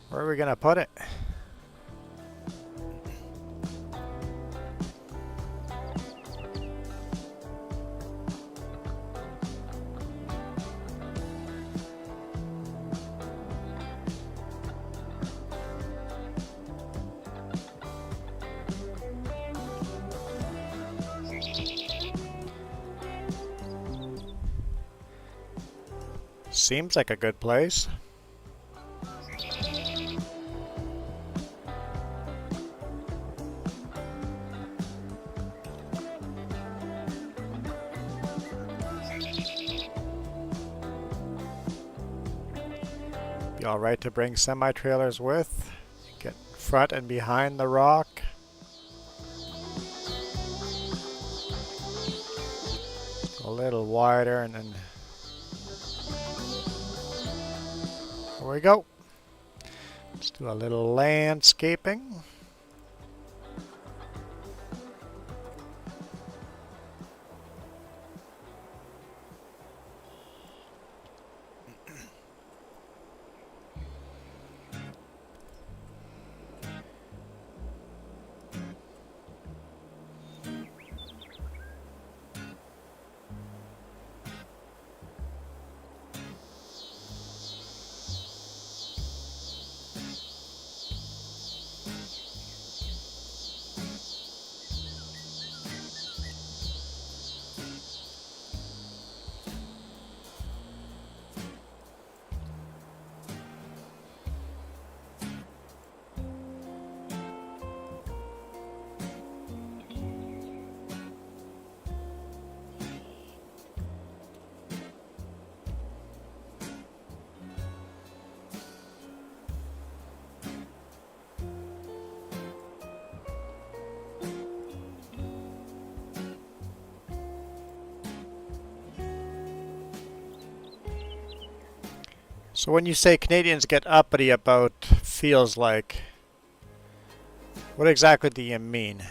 where are we gonna put it? Seems like a good place. Be alright to bring semi-trailers with. Get front and behind the rock. A little wider and then there we go. Let's do a little landscaping. So when you say Canadians get uppity about feels like, what exactly do you mean?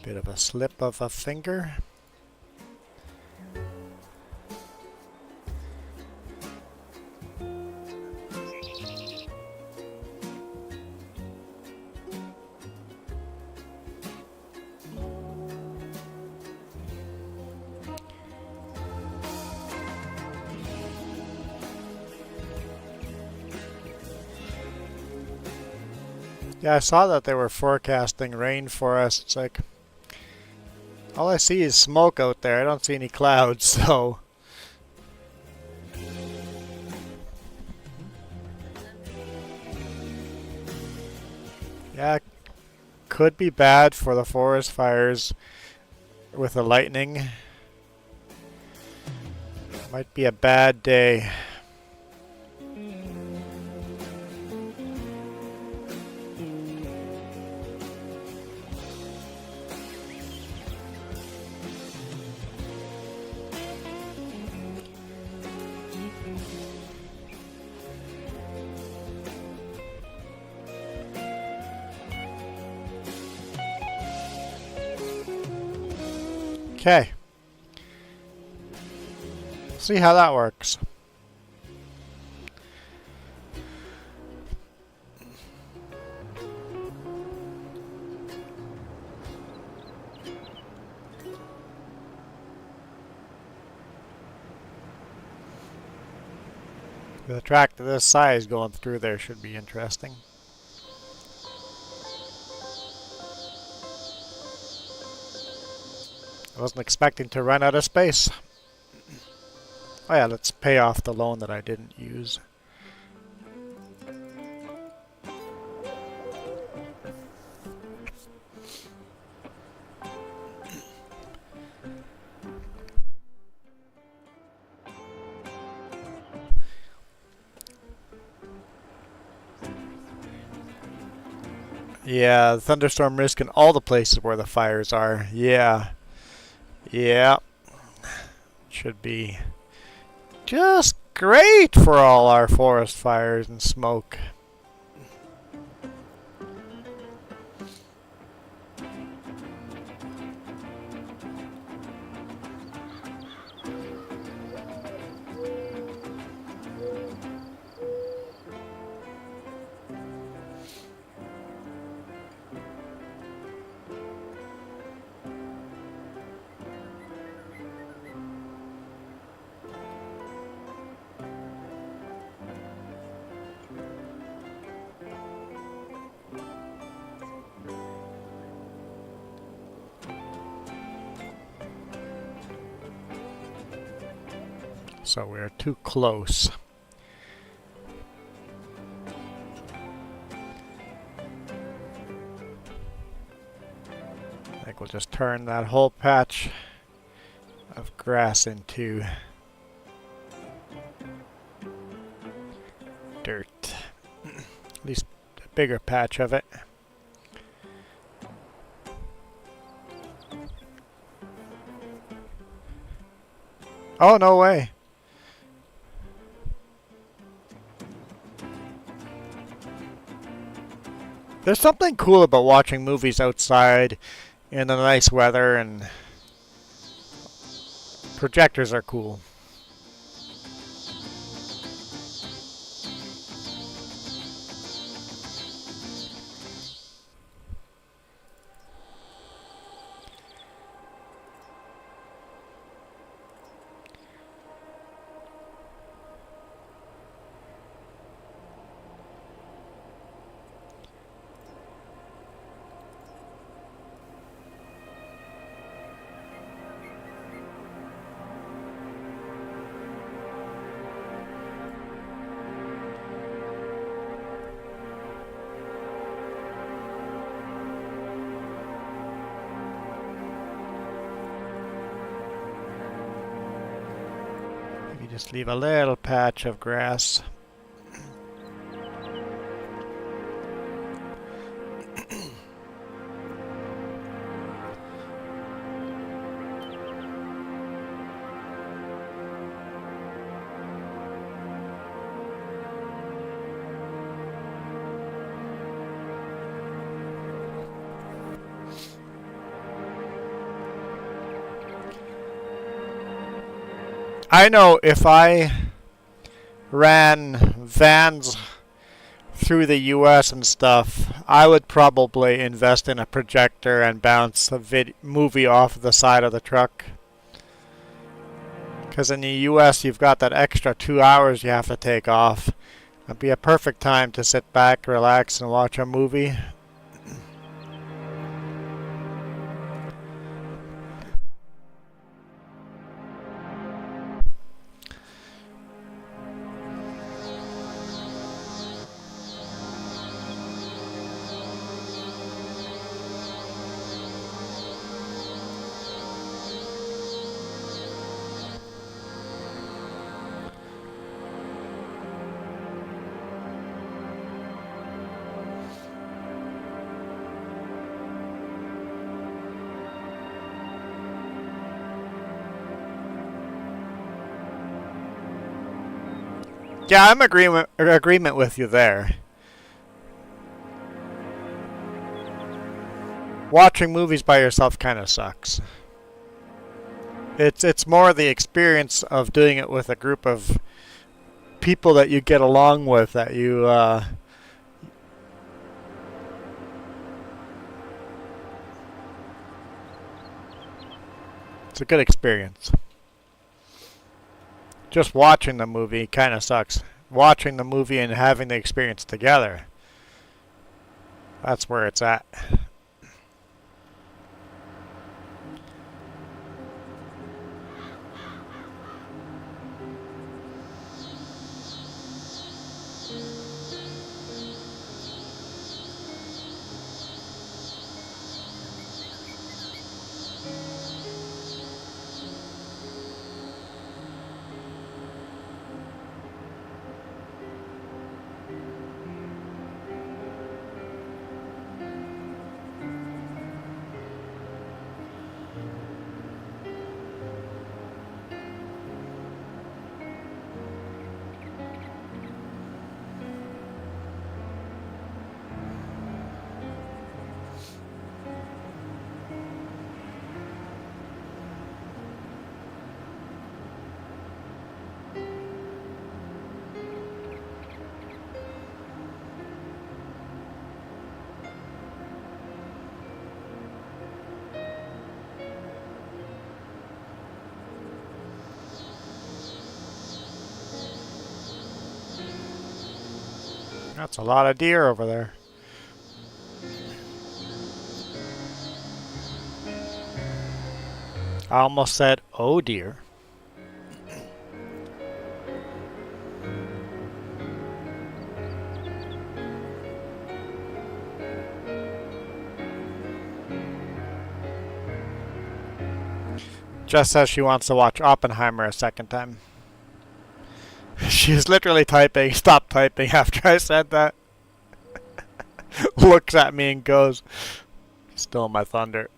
Bit of a slip of a finger. Yeah, I saw that they were forecasting rain for us. It's like, all I see is smoke out there. I don't see any clouds, so... Yeah, could be bad for the forest fires with the lightning. Might be a bad day. Okay. See how that works. The track to this size going through there should be interesting. I wasn't expecting to run out of space. Oh yeah, let's pay off the loan that I didn't use. Yeah, the thunderstorm risk in all the places where the fires are. Yeah. Yeah. Should be just great for all our forest fires and smoke. So we're too close. I think we'll just turn that whole patch of grass into dirt. At least a bigger patch of it. Oh, no way. There's something cool about watching movies outside in the nice weather, and projectors are cool. Just leave a little patch of grass. I know if I ran vans through the US and stuff, I would probably invest in a projector and bounce a movie off the side of the truck. Because in the US, you've got that extra 2 hours you have to take off. It'd be a perfect time to sit back, relax, and watch a movie. Yeah, I'm agreement with you there. Watching movies by yourself kind of sucks. It's more the experience of doing it with a group of people that you get along with that you it's a good experience. Just watching the movie kind of sucks. Watching the movie and having the experience together, that's where it's at. That's a lot of deer over there. I almost said, oh dear. Jess says she wants to watch Oppenheimer a second time. She was literally typing, stopped typing after I said that. Looks at me and goes, "Stole my thunder."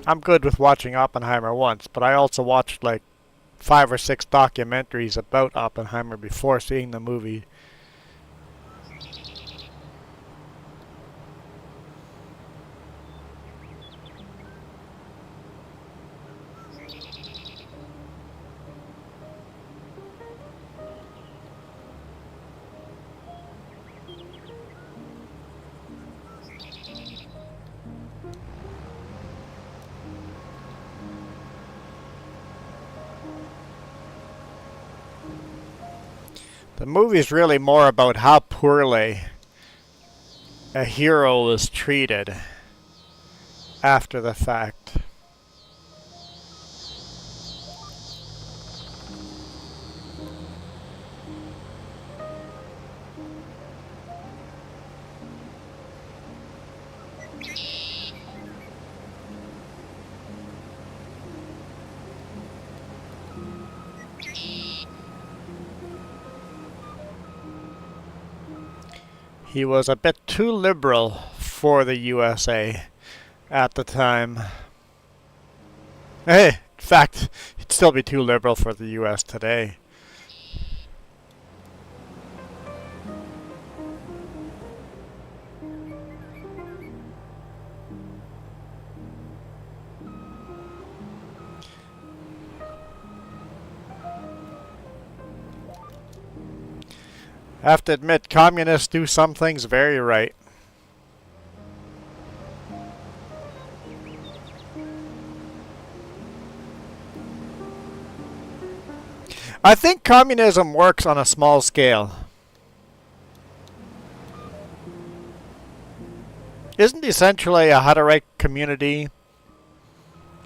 I'm good with watching Oppenheimer once, but I also watched like 5 or 6 documentaries about Oppenheimer before seeing the movie. The movie's really more about how poorly a hero was treated after the fact. He was a bit too liberal for the USA at the time. Hey, in fact, he'd still be too liberal for the US today. I have to admit, communists do some things very right. I think communism works on a small scale. Isn't essentially a Hutterite community,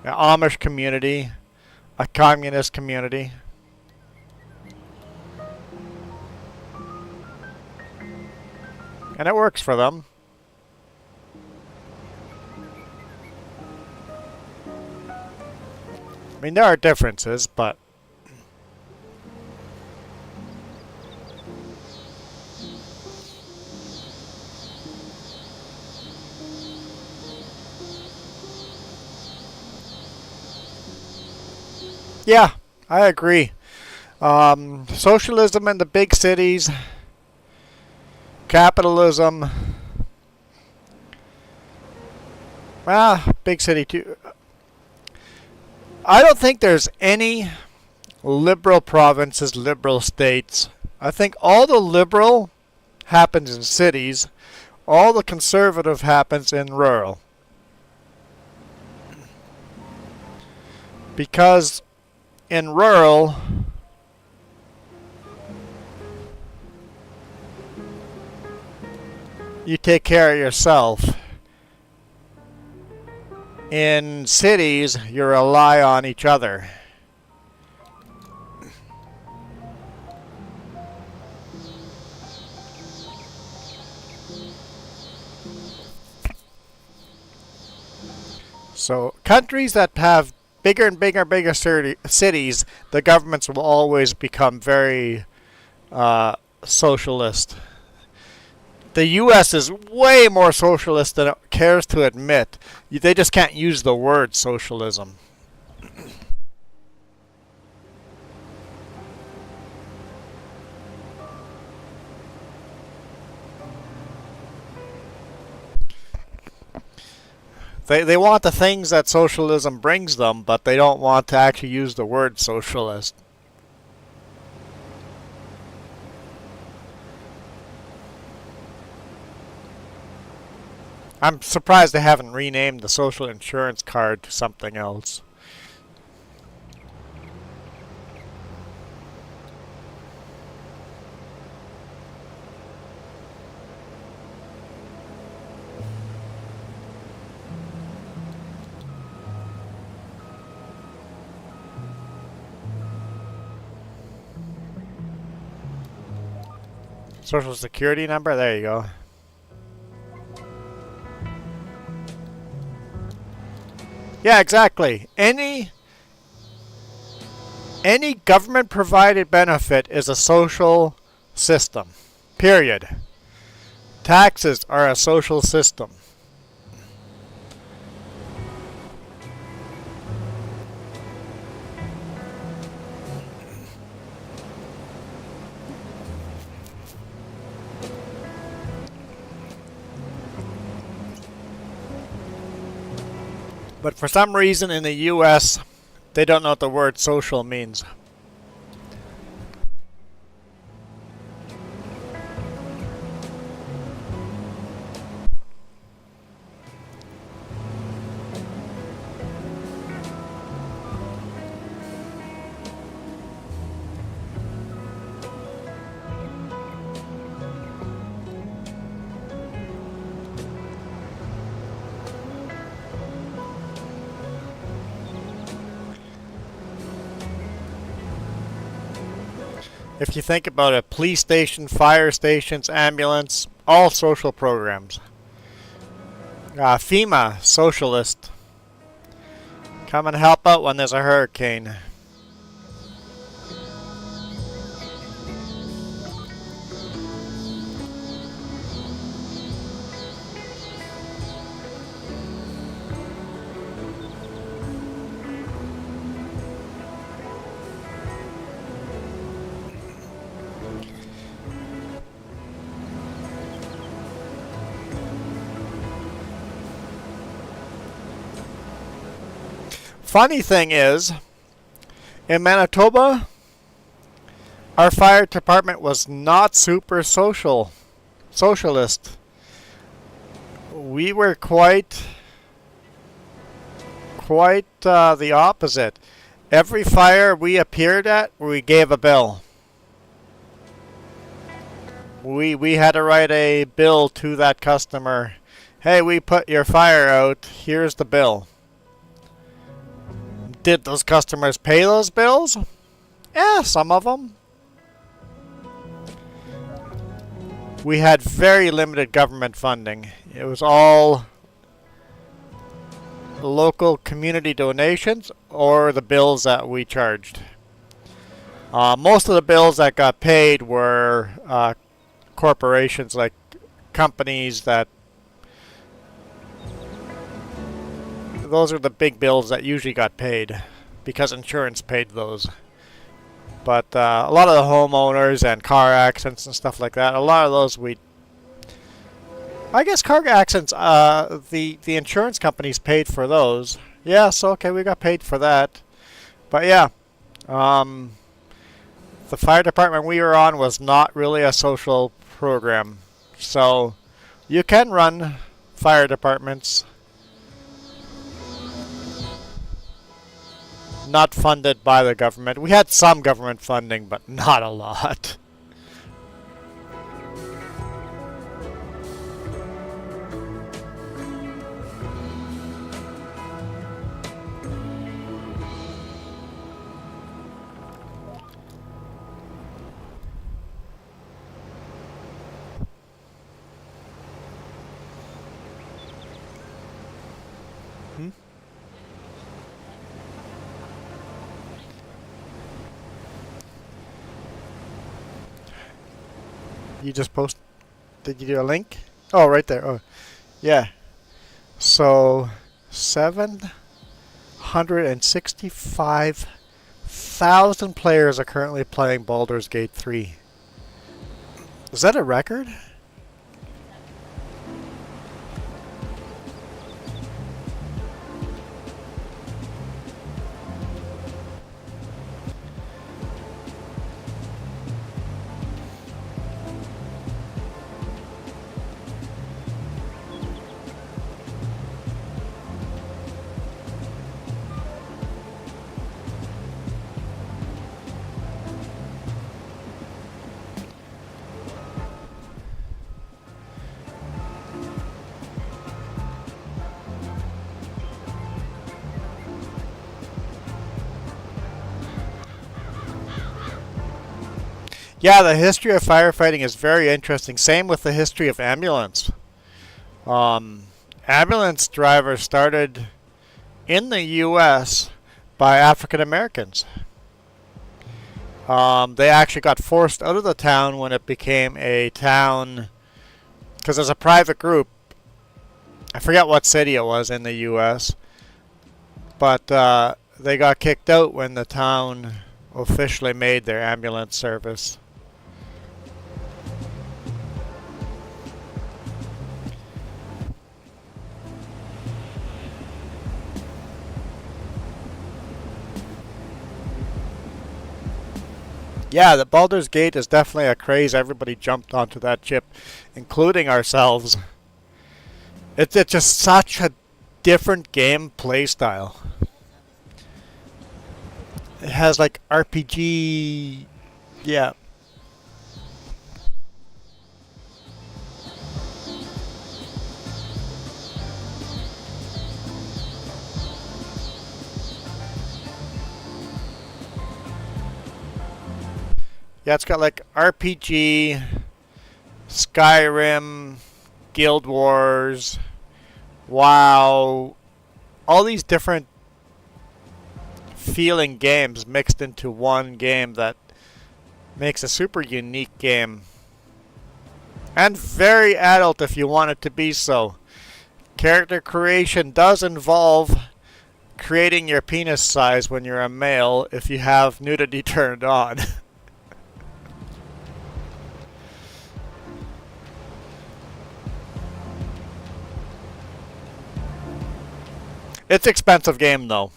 an Amish community, a communist community? And it works for them. I mean, there are differences, but yeah, I agree. Socialism in the big cities, capitalism. Big city too. I don't think there's any liberal provinces, liberal states. I think all the liberal happens in cities, all the conservative happens in rural. Because in rural, you take care of yourself. In cities, you rely on each other. So countries that have bigger and bigger cities, the governments will always become very socialist. The U.S. is way more socialist than it cares to admit. They just can't use the word socialism. They want the things that socialism brings them, but they don't want to actually use the word socialist. I'm surprised they haven't renamed the social insurance card to something else. Social security number? There you go. Yeah, exactly. Any government provided benefit is a social system. Period. Taxes are a social system. But for some reason in the US, they don't know what the word social means. If you think about it, police station, fire stations, ambulance, all social programs. FEMA, socialist. Come and help out when there's a hurricane. Funny thing is, in Manitoba, our fire department was not super socialist. We were quite the opposite. Every fire we appeared at, we gave a bill. We had to write a bill to that customer. Hey, we put your fire out. Here's the bill. Did those customers pay those bills? Yeah, some of them. We had very limited government funding. It was all local community donations or the bills that we charged. Most of the bills that got paid were corporations, like companies that... Those are the big bills that usually got paid because insurance paid those. But a lot of the homeowners and car accidents and stuff like that, a lot of those I guess car accidents, the insurance companies paid for those. Yeah, so okay, we got paid for that. But yeah, the fire department we were on was not really a social program. So you can run fire departments not funded by the government. We had some government funding, but not a lot. You just post... Did you do a link? Oh, right there. Oh, yeah. So, 765,000 players are currently playing Baldur's Gate 3. Is that a record? Yeah, the history of firefighting is very interesting. Same with the history of ambulance. Ambulance drivers started in the U.S. by African Americans. They actually got forced out of the town when it became a town, because there's a private group. I forget what city it was in the U.S., but they got kicked out when the town officially made their ambulance service. Yeah, the Baldur's Gate is definitely a craze. Everybody jumped onto that ship, including ourselves. It's just such a different game play style. It has like RPG... Yeah. Yeah, it's got like RPG, Skyrim, Guild Wars, WoW, all these different feeling games mixed into one game that makes a super unique game. And very adult if you want it to be so. Character creation does involve creating your penis size when you're a male if you have nudity turned on. It's an expensive game, though.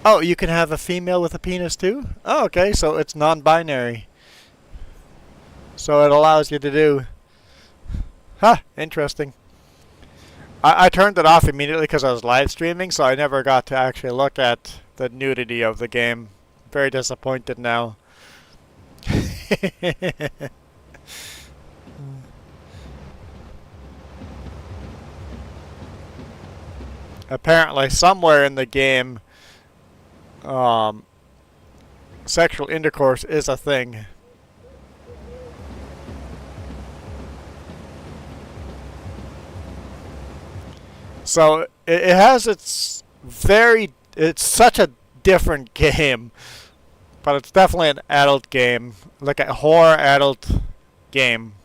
Oh, you can have a female with a penis too? Oh, okay, so it's non-binary. So it allows you to do... Huh, interesting. I turned it off immediately because I was live streaming, so I never got to actually look at the nudity of the game. Very disappointed now. Apparently, somewhere in the game, sexual intercourse is a thing. So it has it's such a different game, but it's definitely an adult game, like a horror adult game.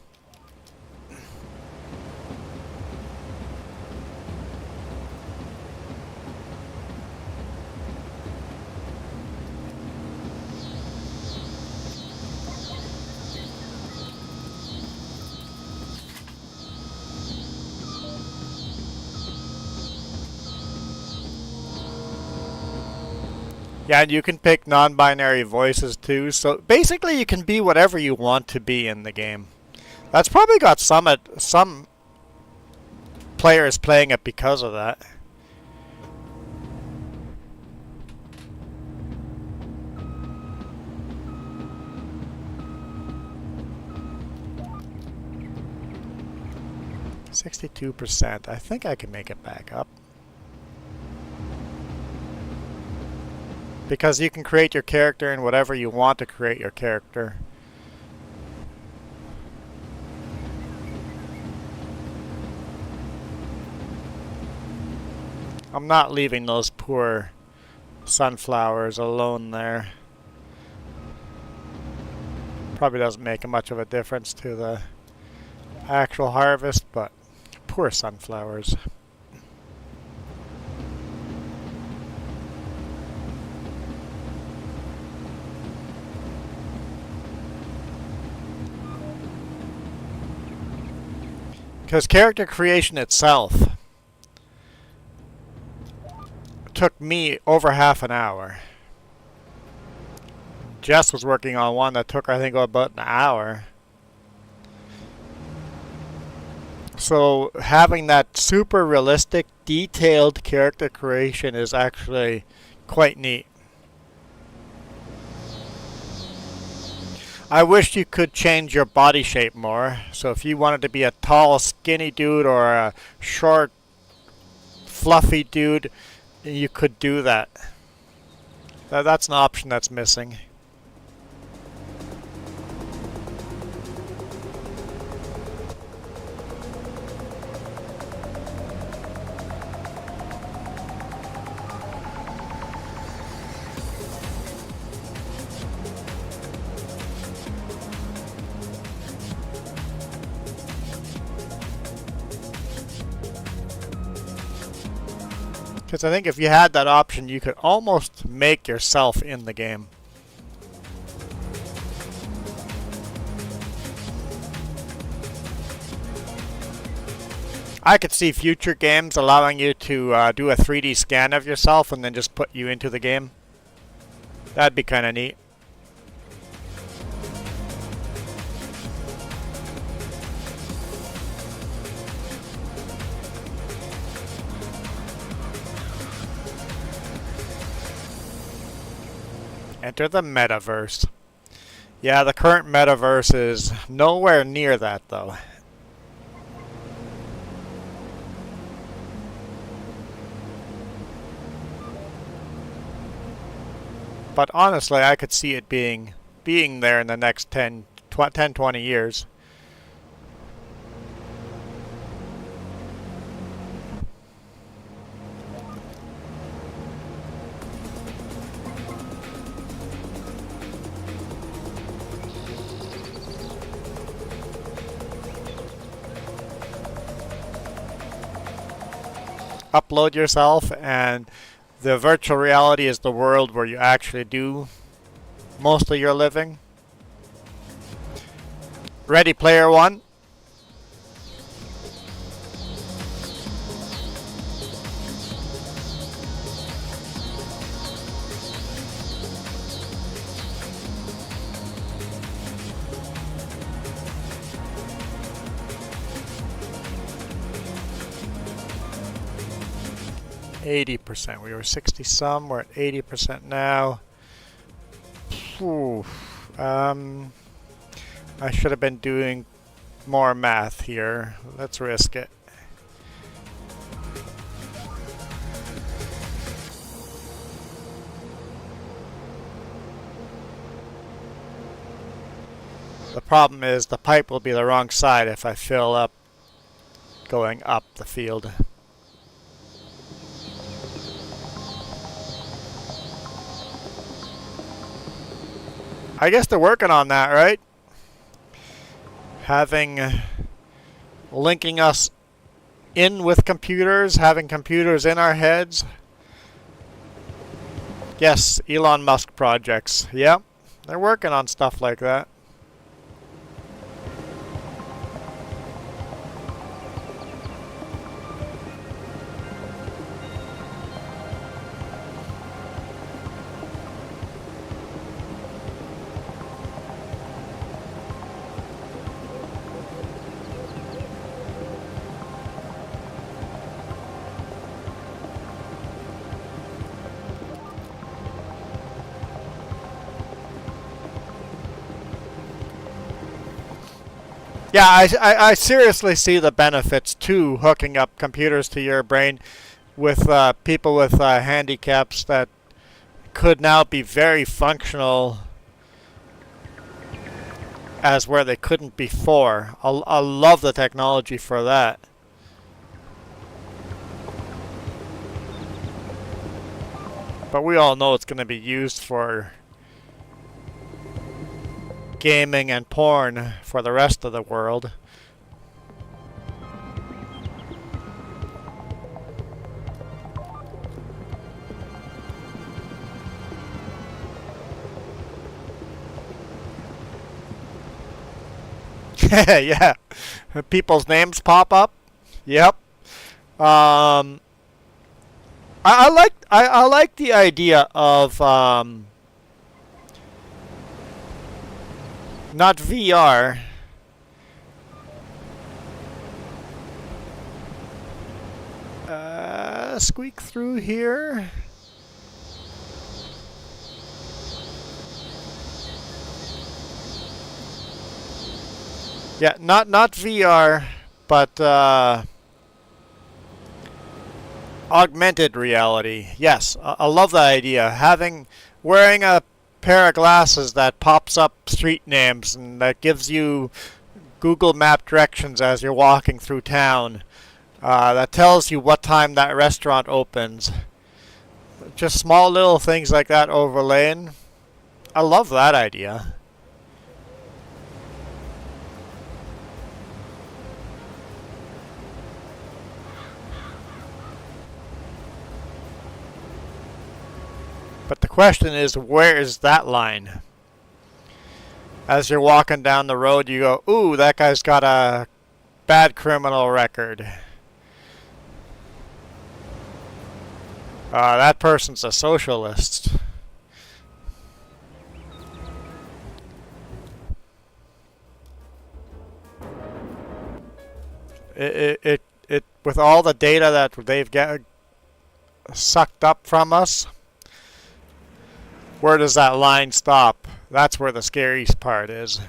Yeah, and you can pick non-binary voices too. So basically, you can be whatever you want to be in the game. That's probably got some players playing it because of that. %. I think I can make it back up. Because you can create your character in whatever you want to create your character. I'm not leaving those poor sunflowers alone there. Probably doesn't make much of a difference to the actual harvest, but poor sunflowers. Because character creation itself took me over half an hour. Jess was working on one that took, I think, about an hour. So having that super realistic, detailed character creation is actually quite neat. I wish you could change your body shape more. So if you wanted to be a tall, skinny dude or a short, fluffy dude, you could do that. That's an option that's missing. Because I think if you had that option, you could almost make yourself in the game. I could see future games allowing you to do a 3D scan of yourself and then just put you into the game. That'd be kind of neat. Enter the metaverse. Yeah, the current metaverse is nowhere near that, though. But honestly, I could see it being there in the next 10, 20 years. Upload yourself, and the virtual reality is the world where you actually do most of your living. Ready Player One. 80%. We were 60 some, we're at 80% now. Whew. I should have been doing more math here. Let's risk it. The problem is the pipe will be the wrong side if I fill up going up the field. I guess they're working on that, right? Linking us in with computers, having computers in our heads. Yes, Elon Musk projects. Yep, they're working on stuff like that. Yeah, I seriously see the benefits to hooking up computers to your brain with people with handicaps that could now be very functional as where they couldn't before. I love the technology for that. But we all know it's going to be used for gaming and porn for the rest of the world. Yeah, people's names pop up. Yep. I like the idea of not VR. Squeak through here. Yeah, not VR, but augmented reality. Yes, I love that idea. Wearing a pair of glasses that pops up street names and that gives you Google Map directions as you're walking through town. That tells you what time that restaurant opens. Just small little things like that overlaying. I love that idea. But the question is, where is that line? As you're walking down the road, you go, ooh, that guy's got a bad criminal record. That person's a socialist. It with all the data that they've sucked up from us, where does that line stop? That's where the scariest part is.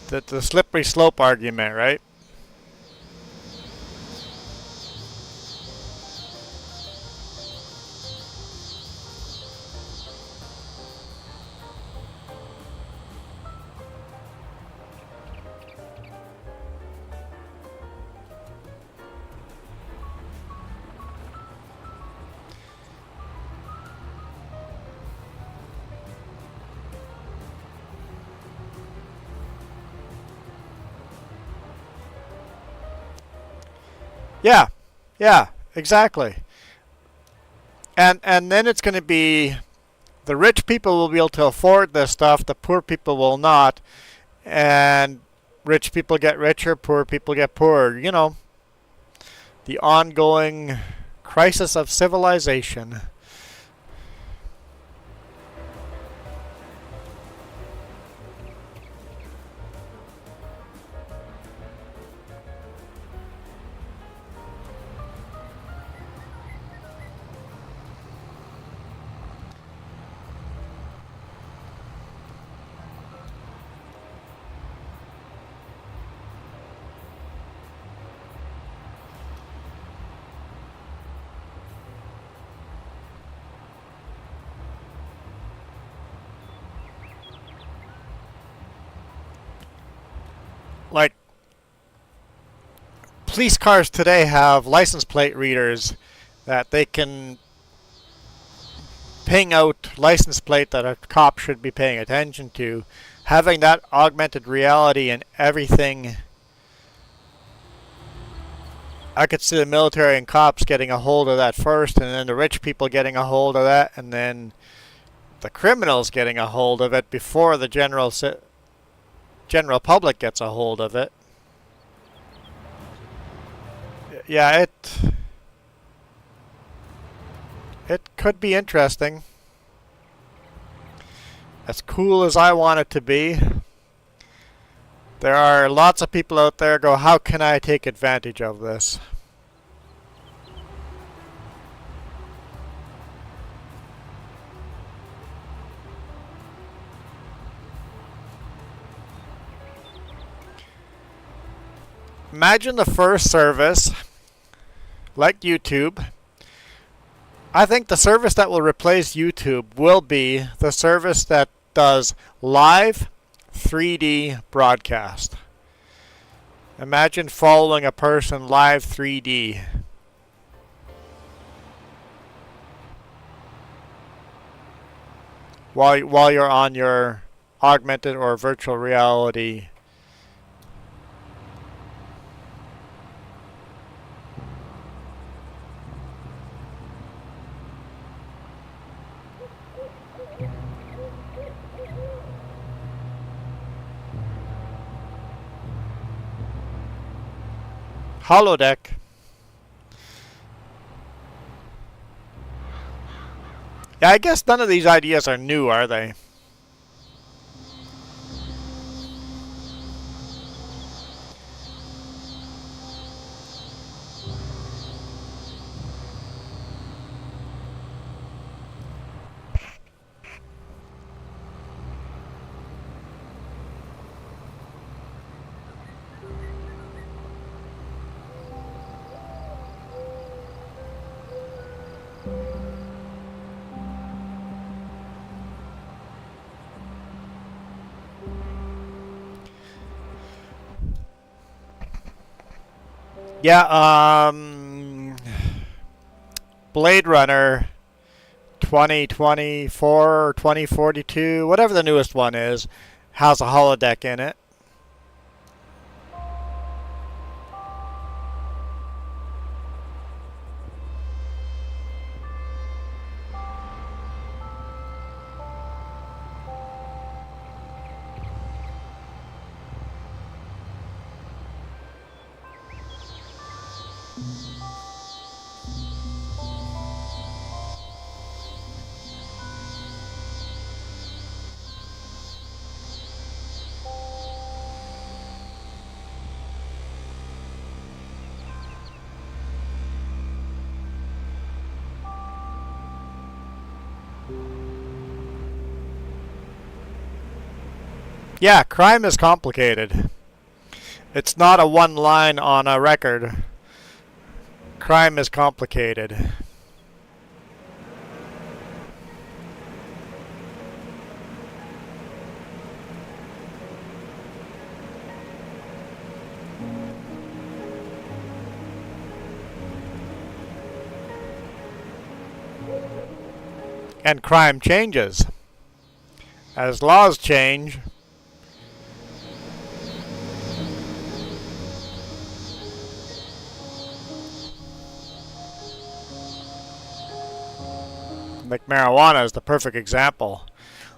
The slippery slope argument, right? Yeah, yeah, exactly. And then it's going to be the rich people will be able to afford this stuff, the poor people will not, and rich people get richer, poor people get poorer. You know, the ongoing crisis of civilization. police cars today have license plate readers that they can ping out license plate that a cop should be paying attention to. Having that augmented reality and everything, I could see the military and cops getting a hold of that first, and then the rich people getting a hold of that, and then the criminals getting a hold of it before the general public gets a hold of it. Yeah, it could be interesting. As cool as I want it to be, there are lots of people out there go, how can I take advantage of this? Imagine the first service, like YouTube. I think the service that will replace YouTube will be the service that does live 3D broadcast. Imagine following a person live 3D. While you're on your augmented or virtual reality. Holodeck. Yeah, I guess none of these ideas are new, are they? Yeah, Blade Runner 2024 or 2042, whatever the newest one is, has a holodeck in it. Yeah, crime is complicated. It's not a one line on a record. Crime is complicated. And crime changes. As laws change, like marijuana is the perfect example.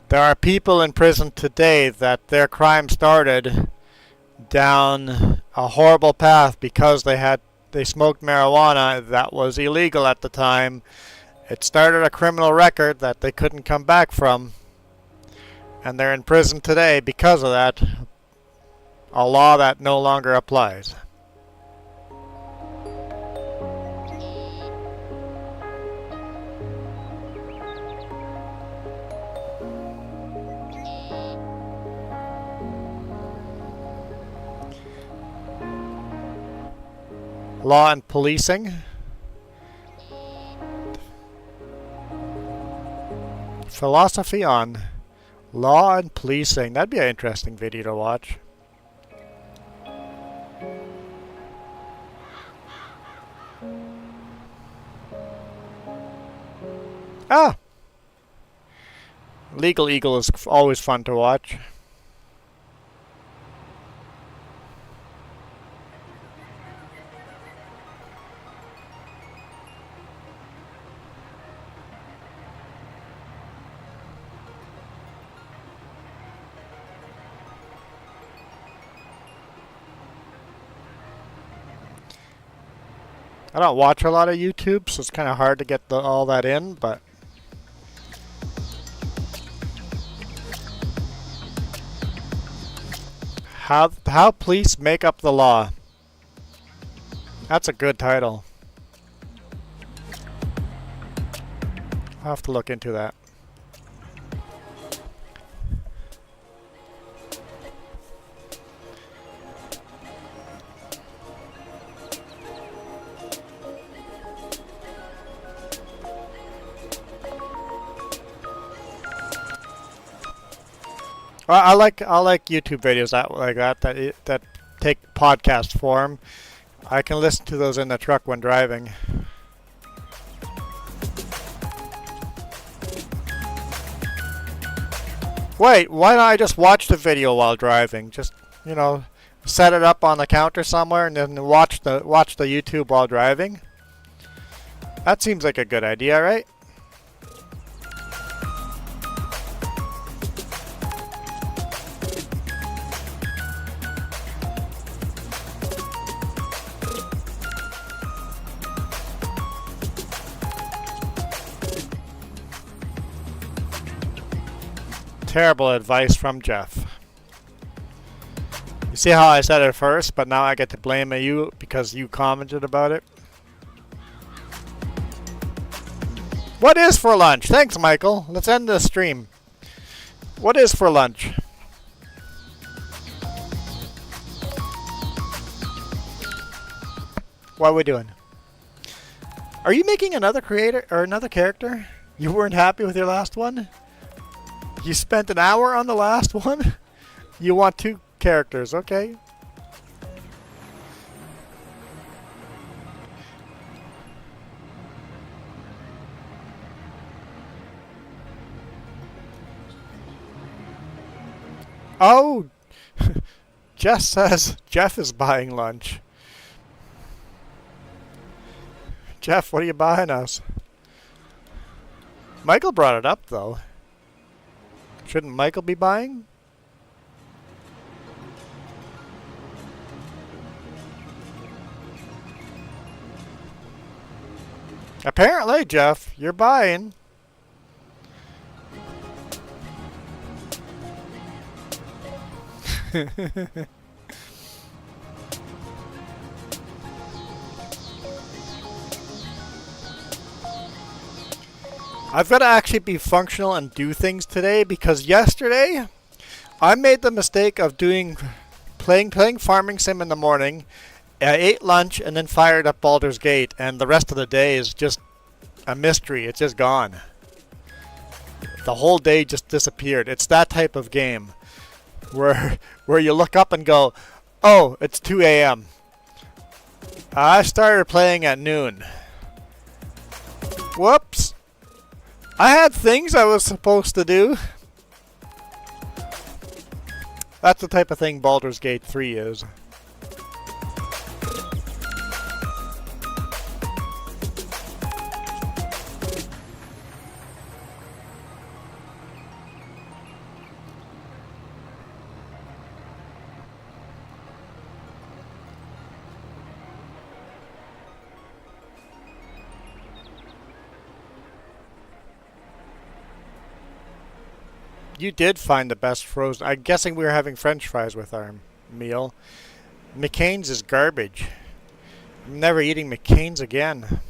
There are people in prison today that their crime started down a horrible path because they smoked marijuana that was illegal at the time. It started a criminal record that they couldn't come back from, and they're in prison today because of that, a law that no longer applies. Law and policing. Philosophy on law and policing. That'd be an interesting video to watch. Ah! Legal Eagle is always fun to watch. I don't watch a lot of YouTube, so it's kind of hard to get all that in, but how police make up the law. That's a good title. I'll have to look into that. I like YouTube videos that take podcast form. I can listen to those in the truck when driving. Wait, why don't I just watch the video while driving? Just, you know, set it up on the counter somewhere and then watch the YouTube while driving. That seems like a good idea, right? Terrible advice from Jeff. You see how I said it first, but now I get to blame you because you commented about it? What is for lunch? Thanks, Michael. Let's end the stream. What is for lunch? What are we doing? Are you making another creator or another character? You weren't happy with your last one? You spent an hour on the last one? You want 2 characters, okay. Oh! Jess says Jeff is buying lunch. Jeff, what are you buying us? Michael brought it up, though. Shouldn't Michael be buying? Apparently, Jeff, you're buying. I've got to actually be functional and do things today because yesterday I made the mistake of playing Farming Sim in the morning. I ate lunch and then fired up Baldur's Gate, and the rest of the day is just a mystery. It's just gone. The whole day just disappeared. It's that type of game where you look up and go, oh, it's 2 a.m. I started playing at noon. Whoops. I had things I was supposed to do. That's the type of thing Baldur's Gate 3 is. You did find the best frozen. I'm guessing we were having French fries with our meal. McCain's is garbage. I'm never eating McCain's again.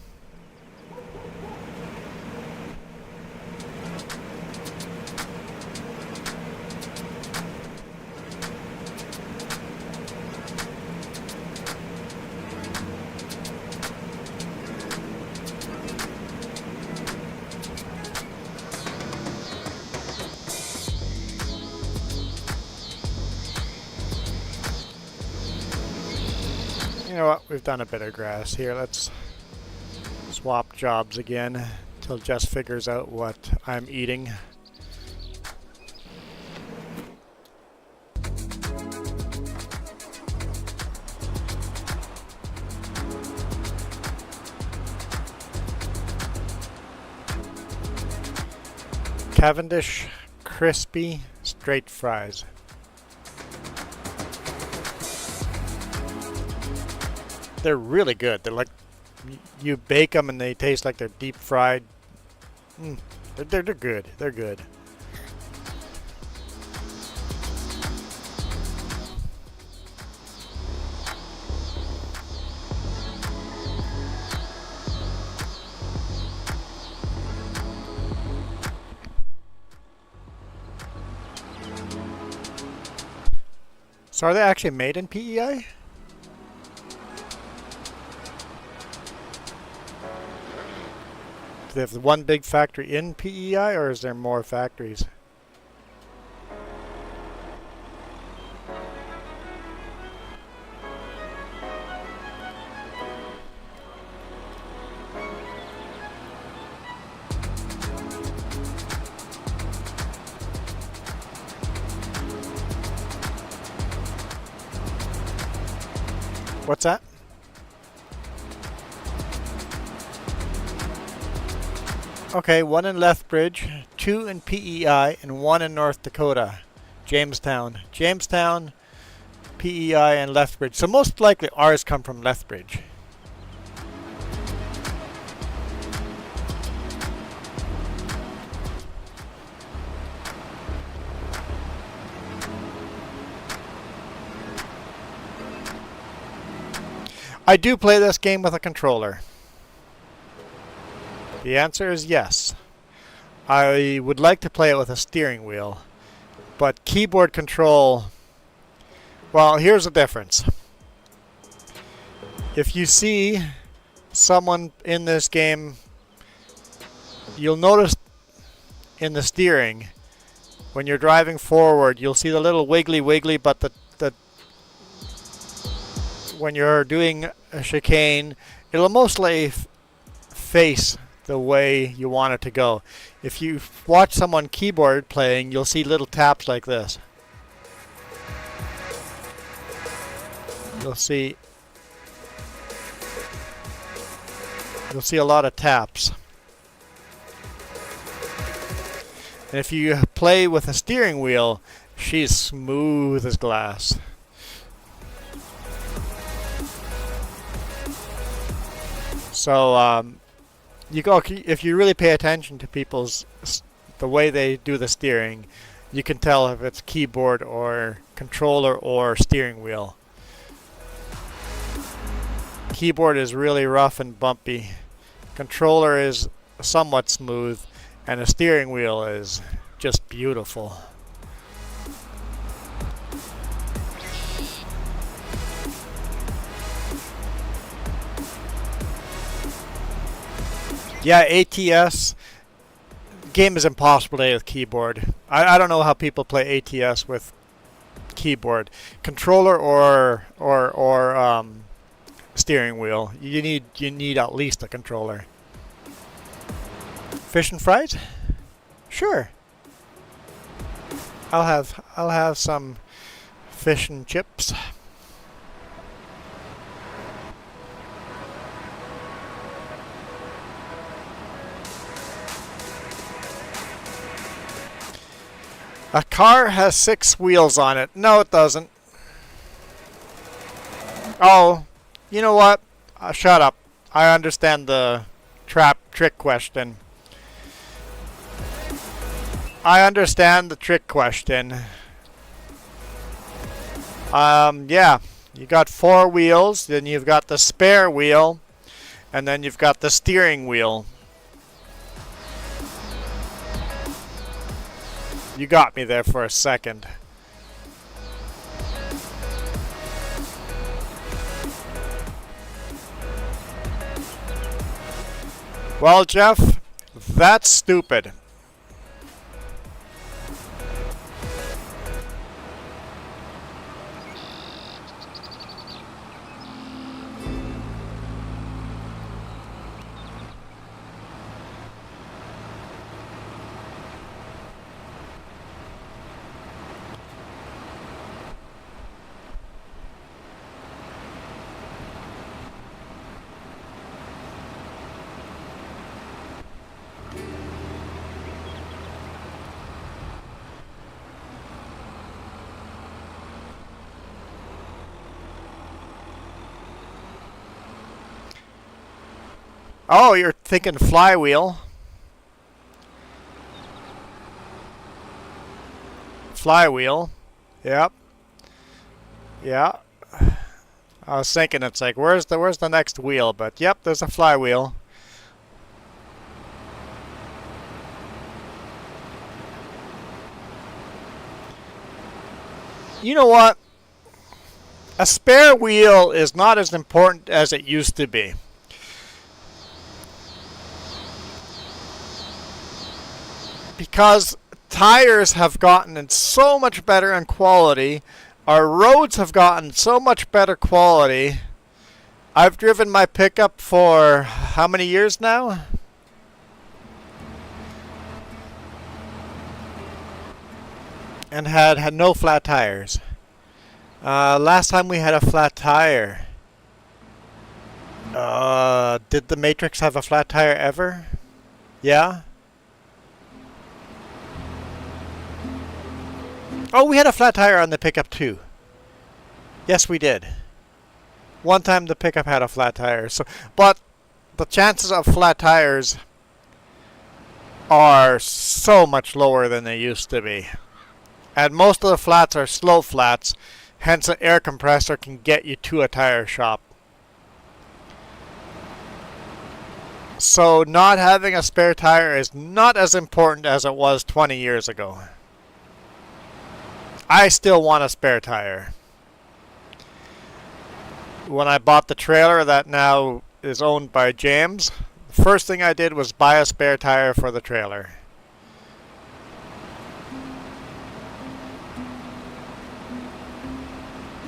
You know what? We've done a bit of grass here. Let's swap jobs again. till Jess figures out what I'm eating. Cavendish crispy straight fries. They're really good. They're like, you bake them and they taste like they're deep fried. They're good. They're good. So are they actually made in PEI? Do they have one big factory in PEI, or is there more factories? What's that? Okay, one in Lethbridge, 2 in PEI, and 1 in North Dakota, Jamestown. Jamestown, PEI, and Lethbridge. So most likely ours come from Lethbridge. I do play this game with a controller. The answer is yes. I would like to play it with a steering wheel, but keyboard control, well, here's the difference. If you see someone in this game, you'll notice in the steering, when you're driving forward, you'll see the little wiggly, but the when you're doing a chicane, it'll mostly face the way you want it to go. If you watch someone keyboard playing, you'll see little taps like this. You'll see a lot of taps. And if you play with a steering wheel, she's smooth as glass. So if you really pay attention to the way they do the steering, you can tell if it's keyboard or controller or steering wheel. Keyboard is really rough and bumpy. Controller is somewhat smooth, and the steering wheel is just beautiful. Yeah, ATS game is impossible today with keyboard. I don't know how people play ATS with keyboard, controller or steering wheel. You need at least a controller. Fish and fries? Sure. I'll have some fish and chips. A car has 6 wheels on it. No, it doesn't. Oh, you know what? Shut up. I understand the trick question. I understand the trick question. Yeah. You got 4 wheels, then you've got the spare wheel, and then you've got the steering wheel. You got me there for a second. Well, Jeff, that's stupid. Oh, you're thinking flywheel. Flywheel. Yep. Yeah. I was thinking it's like where's the next wheel, but yep, there's a flywheel. You know what? A spare wheel is not as important as it used to be. Because tires have gotten in so much better in quality. Our roads have gotten so much better quality. I've driven my pickup for how many years now? And had no flat tires. Last time we had a flat tire. Did the Matrix have a flat tire ever? Yeah? Oh, we had a flat tire on the pickup too. Yes, we did. One time the pickup had a flat tire. But the chances of flat tires are so much lower than they used to be. And most of the flats are slow flats, hence an air compressor can get you to a tire shop. So not having a spare tire is not as important as it was 20 years ago. I still want a spare tire. When I bought the trailer that now is owned by James, the first thing I did was buy a spare tire for the trailer.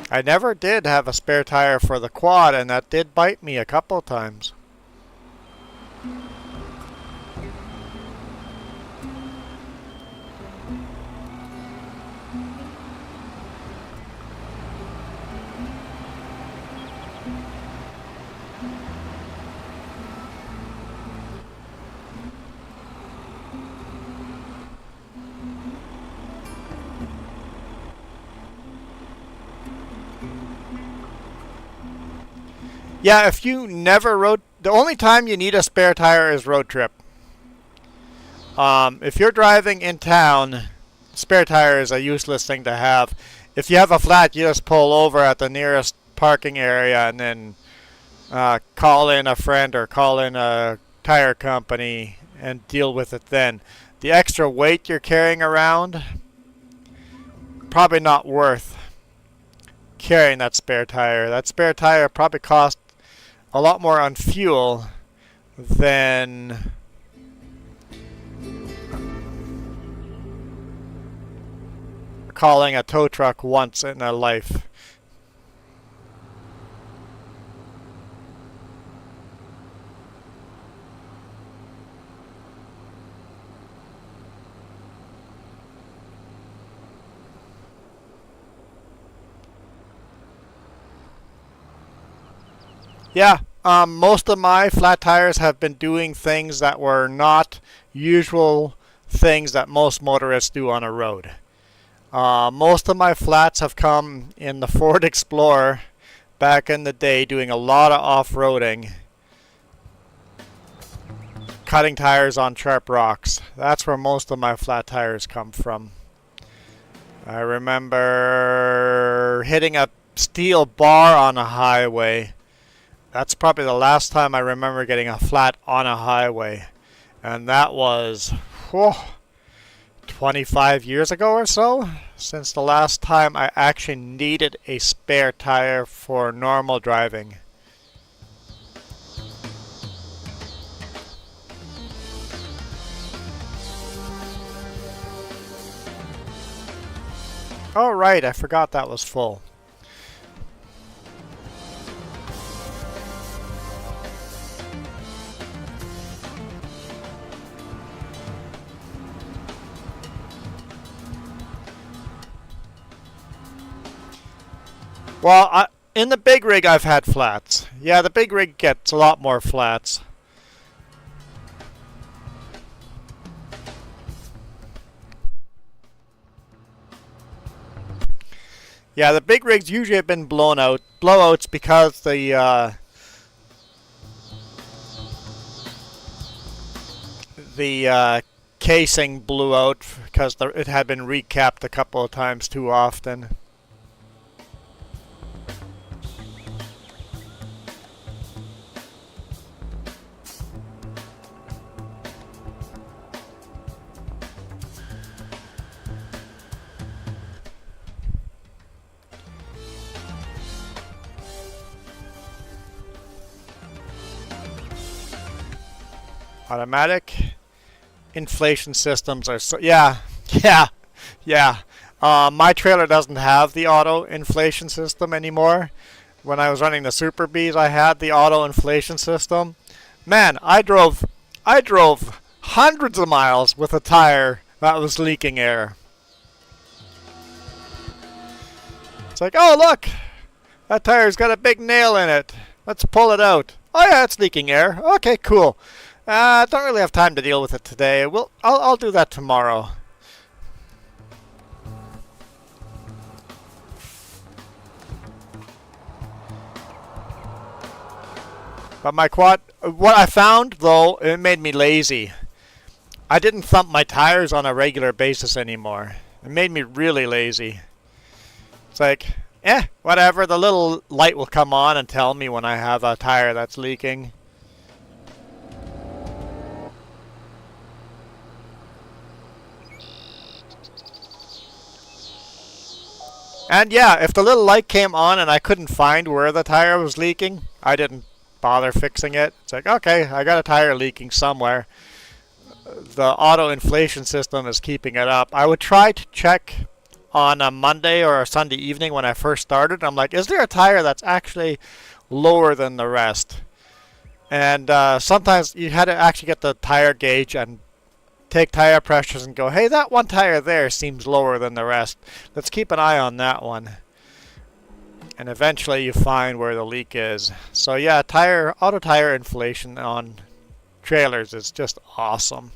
I never did have a spare tire for the quad, and that did bite me a couple times. Yeah, if you never rode... The only time you need a spare tire is road trip. If you're driving in town, spare tire is a useless thing to have. If you have a flat, you just pull over at the nearest parking area and then call in a friend or call in a tire company and deal with it then. The extra weight you're carrying around, probably not worth carrying that spare tire. That spare tire probably cost a lot more on fuel than calling a tow truck once in a life. Yeah, most of my flat tires have been doing things that were not usual things that most motorists do on a road. Most of my flats have come in the Ford Explorer back in the day, doing a lot of off-roading, cutting tires on sharp rocks. That's where most of my flat tires come from. I remember hitting a steel bar on a highway. That's probably the last time I remember getting a flat on a highway. And that was 25 years ago or so, since the last time I actually needed a spare tire for normal driving. Oh right, I forgot that was full. Well, in the big rig I've had flats. Yeah, the big rig gets a lot more flats. Yeah, the big rigs usually have been blowouts because the casing blew out because it had been recapped a couple of times too often. Automatic inflation systems are so yeah. My trailer doesn't have the auto inflation system anymore. When I was running the Super Bees, I had the auto inflation system. Man, I drove hundreds of miles with a tire that was leaking air. It's like, oh look, that tire's got a big nail in it. Let's pull it out. Oh yeah, it's leaking air. Okay, cool. I don't really have time to deal with it today. I'll do that tomorrow. But my quad, what I found though, it made me lazy. I didn't thump my tires on a regular basis anymore. It made me really lazy. It's like, whatever, the little light will come on and tell me when I have a tire that's leaking. And yeah, if the little light came on and I couldn't find where the tire was leaking, I didn't bother fixing it. It's like, okay, I got a tire leaking somewhere. The auto inflation system is keeping it up. I would try to check on a Monday or a Sunday evening when I first started. I'm like, is there a tire that's actually lower than the rest? And sometimes you had to actually get the tire gauge and take tire pressures and go, hey, that one tire there seems lower than the rest. Let's keep an eye on that one. And eventually you find where the leak is. So yeah, auto tire inflation on trailers is just awesome.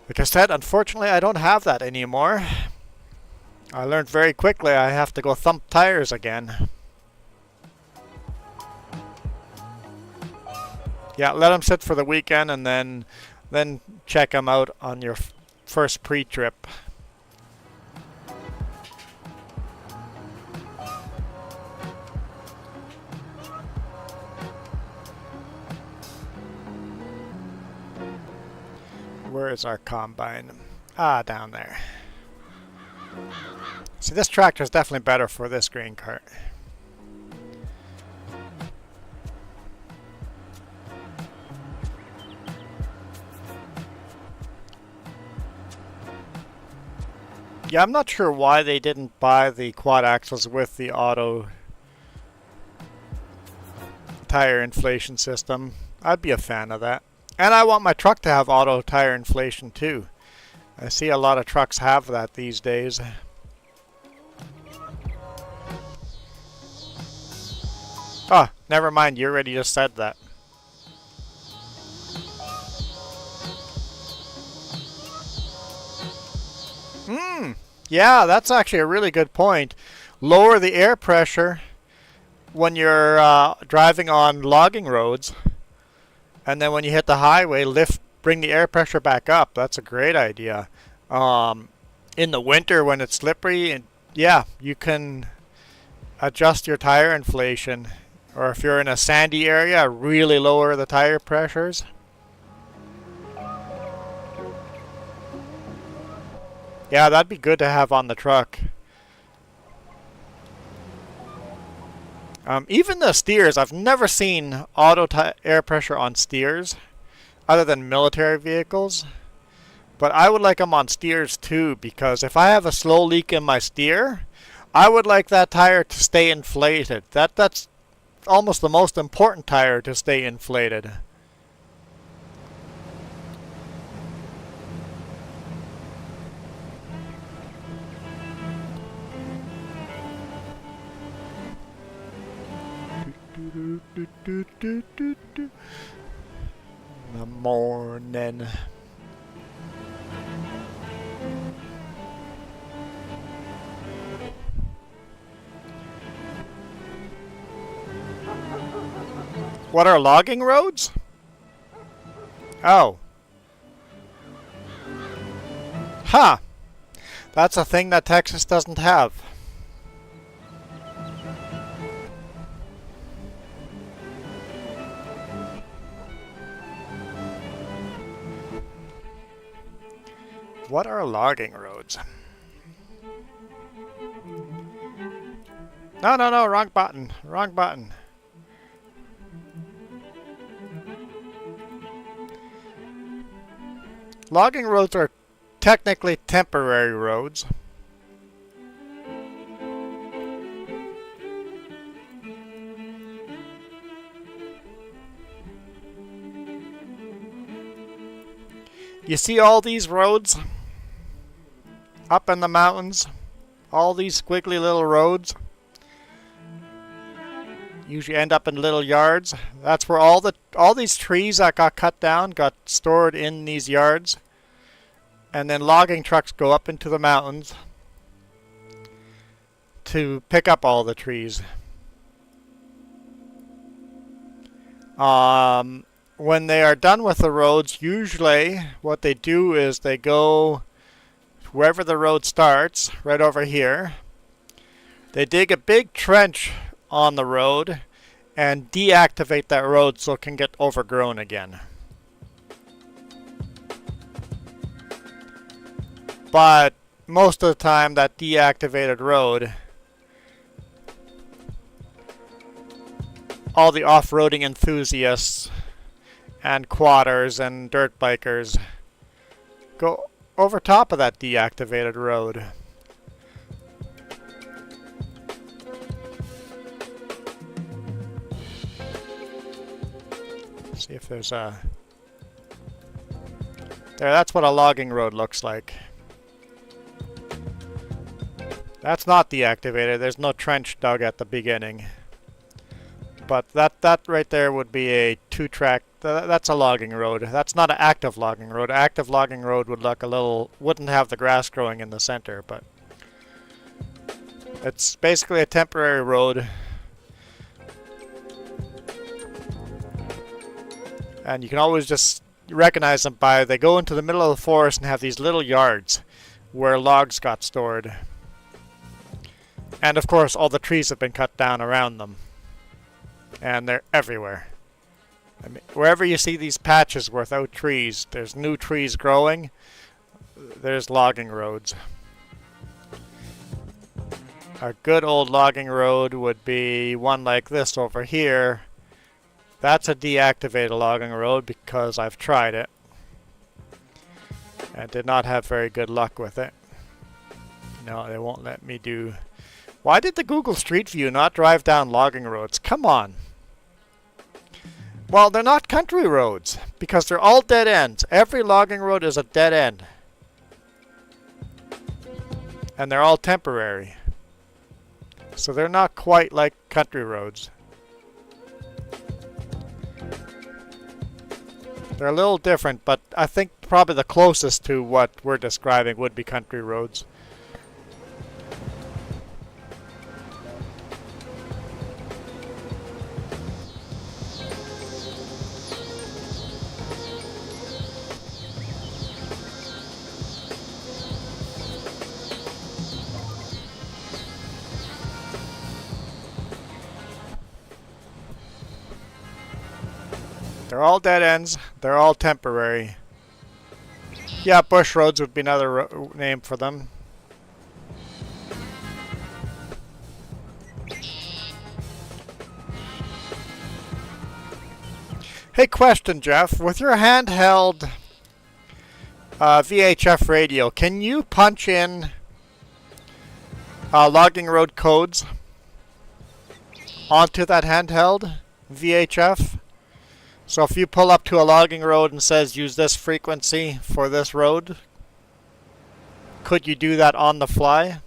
Like I said, unfortunately I don't have that anymore. I learned very quickly I have to go thump tires again. Yeah, let them sit for the weekend and then check them out on your first pre-trip. Where is our combine? Ah, down there. See, this tractor is definitely better for this grain cart. Yeah, I'm not sure why they didn't buy the quad axles with the auto tire inflation system. I'd be a fan of that. And I want my truck to have auto tire inflation too. I see a lot of trucks have that these days. Oh, never mind, you already just said that. Yeah, that's actually a really good point. Lower the air pressure when you're driving on logging roads. And then when you hit the highway, bring the air pressure back up. That's a great idea. In the winter when it's slippery, yeah, you can adjust your tire inflation. Or if you're in a sandy area, really lower the tire pressures. Yeah, that'd be good to have on the truck. Even the steers, I've never seen auto air pressure on steers, other than military vehicles. But I would like them on steers too, because if I have a slow leak in my steer, I would like that tire to stay inflated. That's almost the most important tire to stay inflated. In the morning. What are logging roads? Oh, Huh. That's a thing that Texas doesn't have. What are logging roads? No, no, no, wrong button. Wrong button. Logging roads are technically temporary roads. You see all these roads up in the mountains? All these squiggly little roads? Usually end up in little yards. That's where all these trees that got cut down got stored in these yards. And then logging trucks go up into the mountains to pick up all the trees. When they are done with the roads, usually what they do is they go wherever the road starts, right over here. They dig a big trench on the road and deactivate that road so it can get overgrown again. But most of the time that deactivated road, all the off-roading enthusiasts and quadders and dirt bikers go over top of that deactivated road. See if there's a... There, that's what a logging road looks like. That's not deactivated. There's no trench dug at the beginning. But that right there would be a two-track... That's a logging road. That's not an active logging road. Active logging road would look a little... wouldn't have the grass growing in the center, but... It's basically a temporary road. And you can always just recognize them by... They go into the middle of the forest and have these little yards where logs got stored. And of course, all the trees have been cut down around them. And they're everywhere. I mean, wherever you see these patches without trees, there's new trees growing, there's logging roads. A good old logging road would be one like this over here. That's a deactivated logging road because I've tried it. And did not have very good luck with it. No, they won't let me do... Why did the Google Street View not drive down logging roads? Come on. Well, they're not country roads because they're all dead ends. Every logging road is a dead end. And they're all temporary. So they're not quite like country roads. They're a little different, but I think probably the closest to what we're describing would be country roads. They're all dead ends. They're all temporary. Yeah, bush roads would be another name for them. Hey, question, Jeff. With your handheld VHF radio, can you punch in logging road codes onto that handheld VHF? So if you pull up to a logging road and says use this frequency for this road, could you do that on the fly?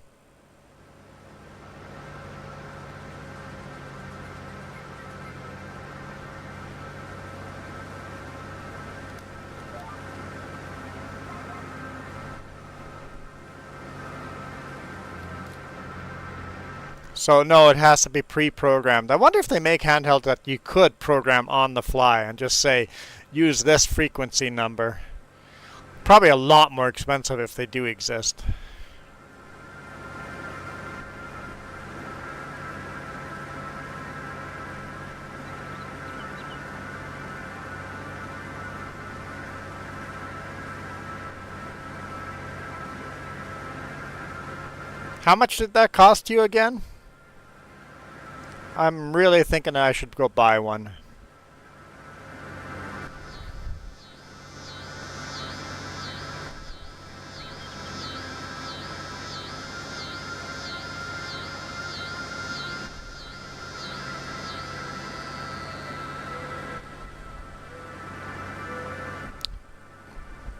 So no, it has to be pre-programmed. I wonder if they make handheld that you could program on the fly and just say, use this frequency number. probably a lot more expensive if they do exist. How much did that cost you again? I'm really thinking I should go buy one.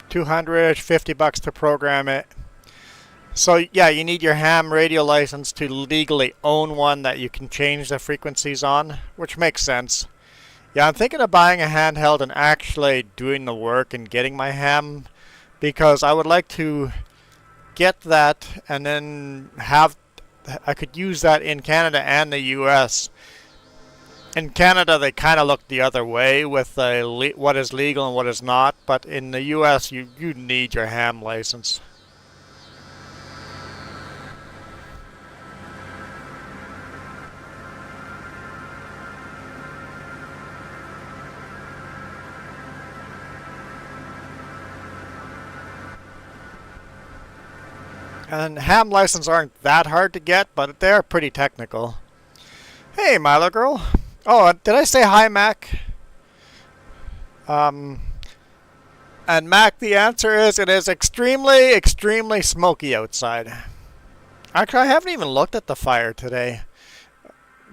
$250 to program it. So yeah, you need your ham radio license to legally own one that you can change the frequencies on, which makes sense. Yeah, I'm thinking of buying a handheld and actually doing the work and getting my ham, because I would like to get that and then I could use that in Canada and the US. In Canada, they kind of look the other way with what is legal and what is not, but in the US, you need your ham license. And ham licenses aren't that hard to get, but they're pretty technical. Hey, Milo Girl. Oh, did I say hi, Mac? And Mac, the answer is it is extremely, extremely smoky outside. Actually, I haven't even looked at the fire today.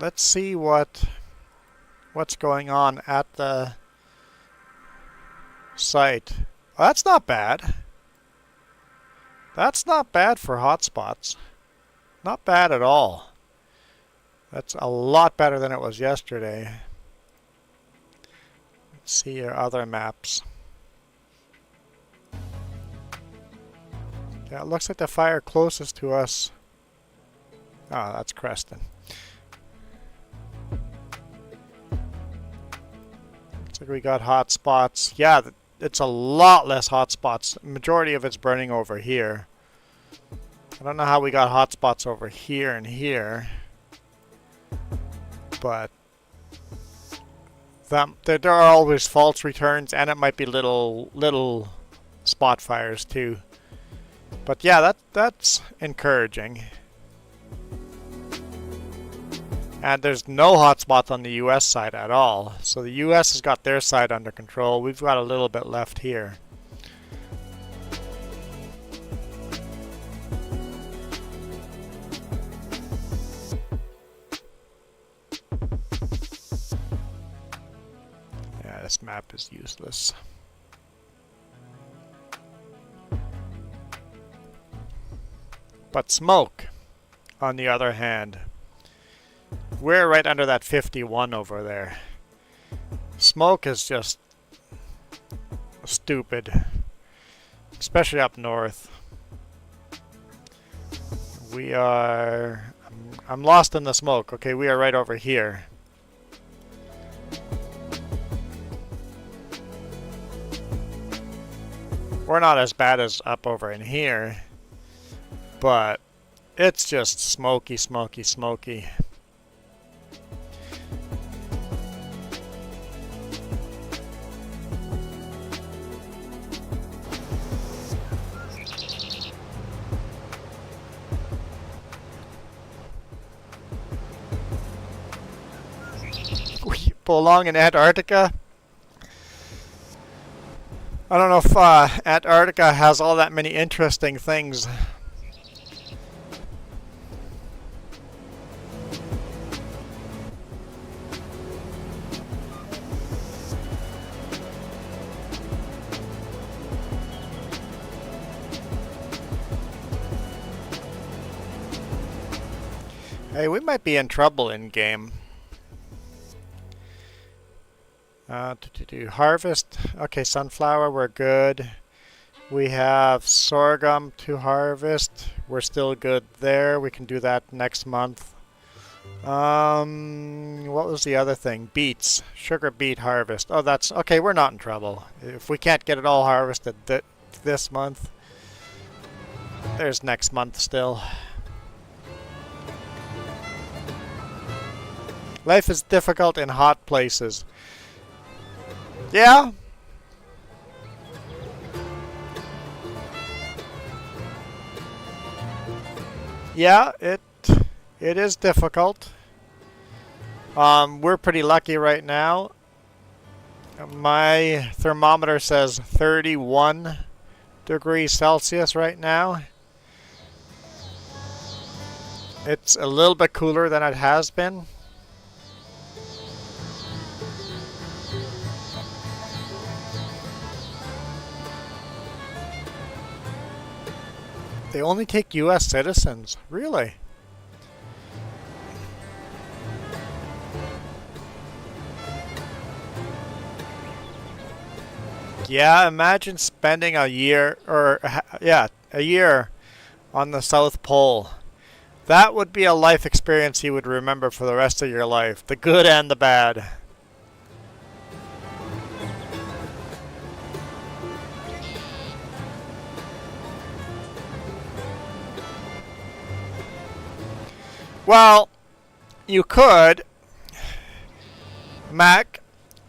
Let's see what's going on at the site. Well, that's not bad. That's not bad for hotspots. Not bad at all. That's a lot better than it was yesterday. Let's see your other maps. Yeah, it looks like the fire closest to us. Oh, that's Creston. Looks like we got hotspots. Yeah, it's a lot less hotspots. Majority of it's burning over here. I don't know how we got hotspots over here and here, but there are always false returns, and it might be little spot fires too. But yeah, that's encouraging. And there's no hotspots on the US side at all. So the US has got their side under control. We've got a little bit left here. Yeah, this map is useless. But smoke, on the other hand, we're right under that 51 over there. Smoke is just stupid, especially up north. We are... I'm lost in the smoke. Okay, we are right over here. We're not as bad as up over in here, but it's just smoky, smoky, smoky. We belong in Antarctica. I don't know if Antarctica has all that many interesting things. Hey, we might be in trouble in game. To harvest. Okay, sunflower, we're good. We have sorghum to harvest. We're still good there. We can do that next month. What was the other thing? Beets. Sugar beet harvest. Oh, that's... Okay, we're not in trouble. If we can't get it all harvested, this month. There's next month still. Life is difficult in hot places. Yeah. Yeah, it is difficult. We're pretty lucky right now. My thermometer says 31 degrees Celsius right now. It's a little bit cooler than it has been. They only take U.S. citizens. Really? Yeah, imagine spending a year, a year on the South Pole. That would be a life experience you would remember for the rest of your life. The good and the bad. Well, you could, Mac,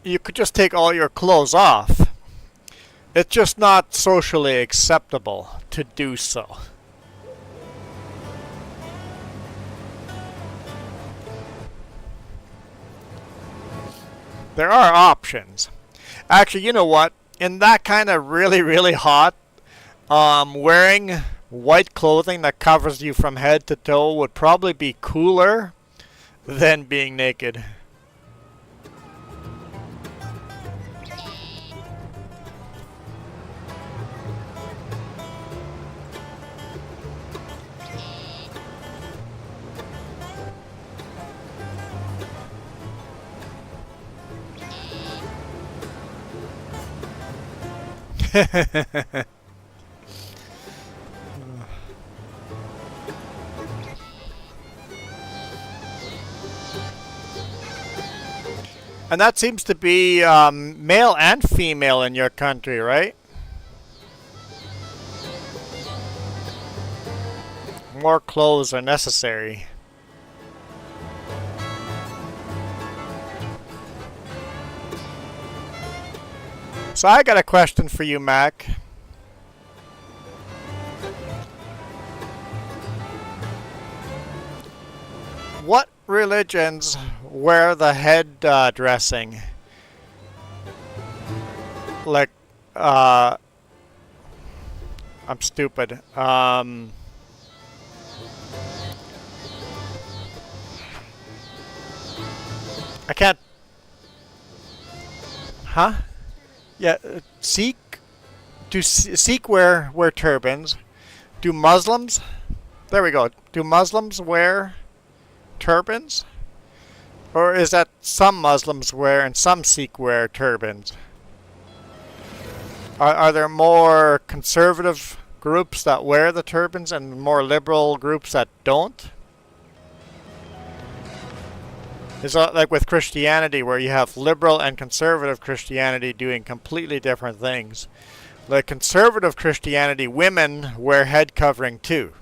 you could just take all your clothes off. It's just not socially acceptable to do so. There are options. Actually, you know what? In that kind of really, really hot, wearing white clothing that covers you from head to toe would probably be cooler than being naked. And that seems to be male and female in your country, right? More clothes are necessary. So I got a question for you, Mac. What religions wear the head dressing? Like, I'm stupid. I can't. Huh? Yeah, Sikh. Do Sikh wear turbans? Do Muslims? There we go. Do Muslims wear turbans? Or is that some Muslims wear and some Sikh wear turbans? Are there more conservative groups that wear the turbans and more liberal groups that don't? It's like with Christianity, where you have liberal and conservative Christianity doing completely different things. Like conservative Christianity, women wear head covering too.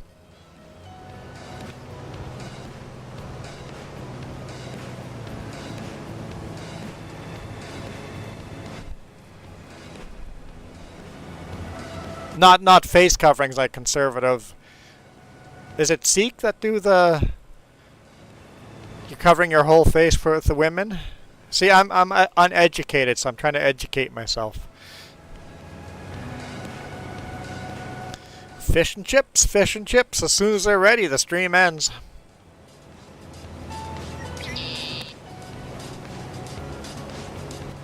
Not face coverings like conservative. Is it Sikh that do the... You're covering your whole face for the women? See, I'm uneducated, so I'm trying to educate myself. Fish and chips, fish and chips. As soon as they're ready, the stream ends.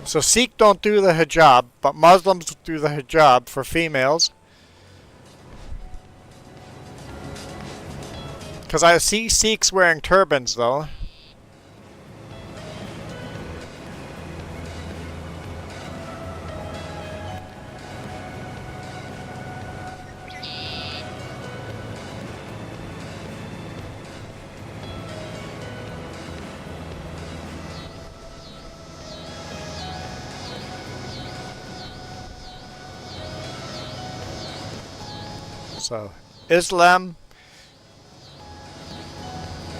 So Sikh don't do the hijab, but Muslims do the hijab for females. Because I see Sikhs wearing turbans, though. So, Islam,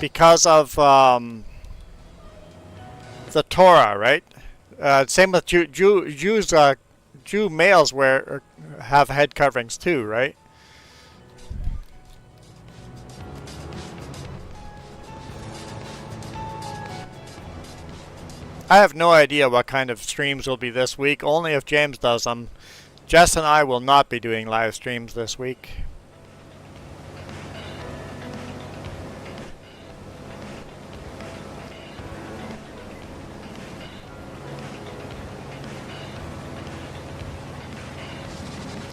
because of the Torah, right? Same with Jews. Jew males have head coverings too, right? I have no idea what kind of streams will be this week, only if James does them. Jess and I will not be doing live streams this week.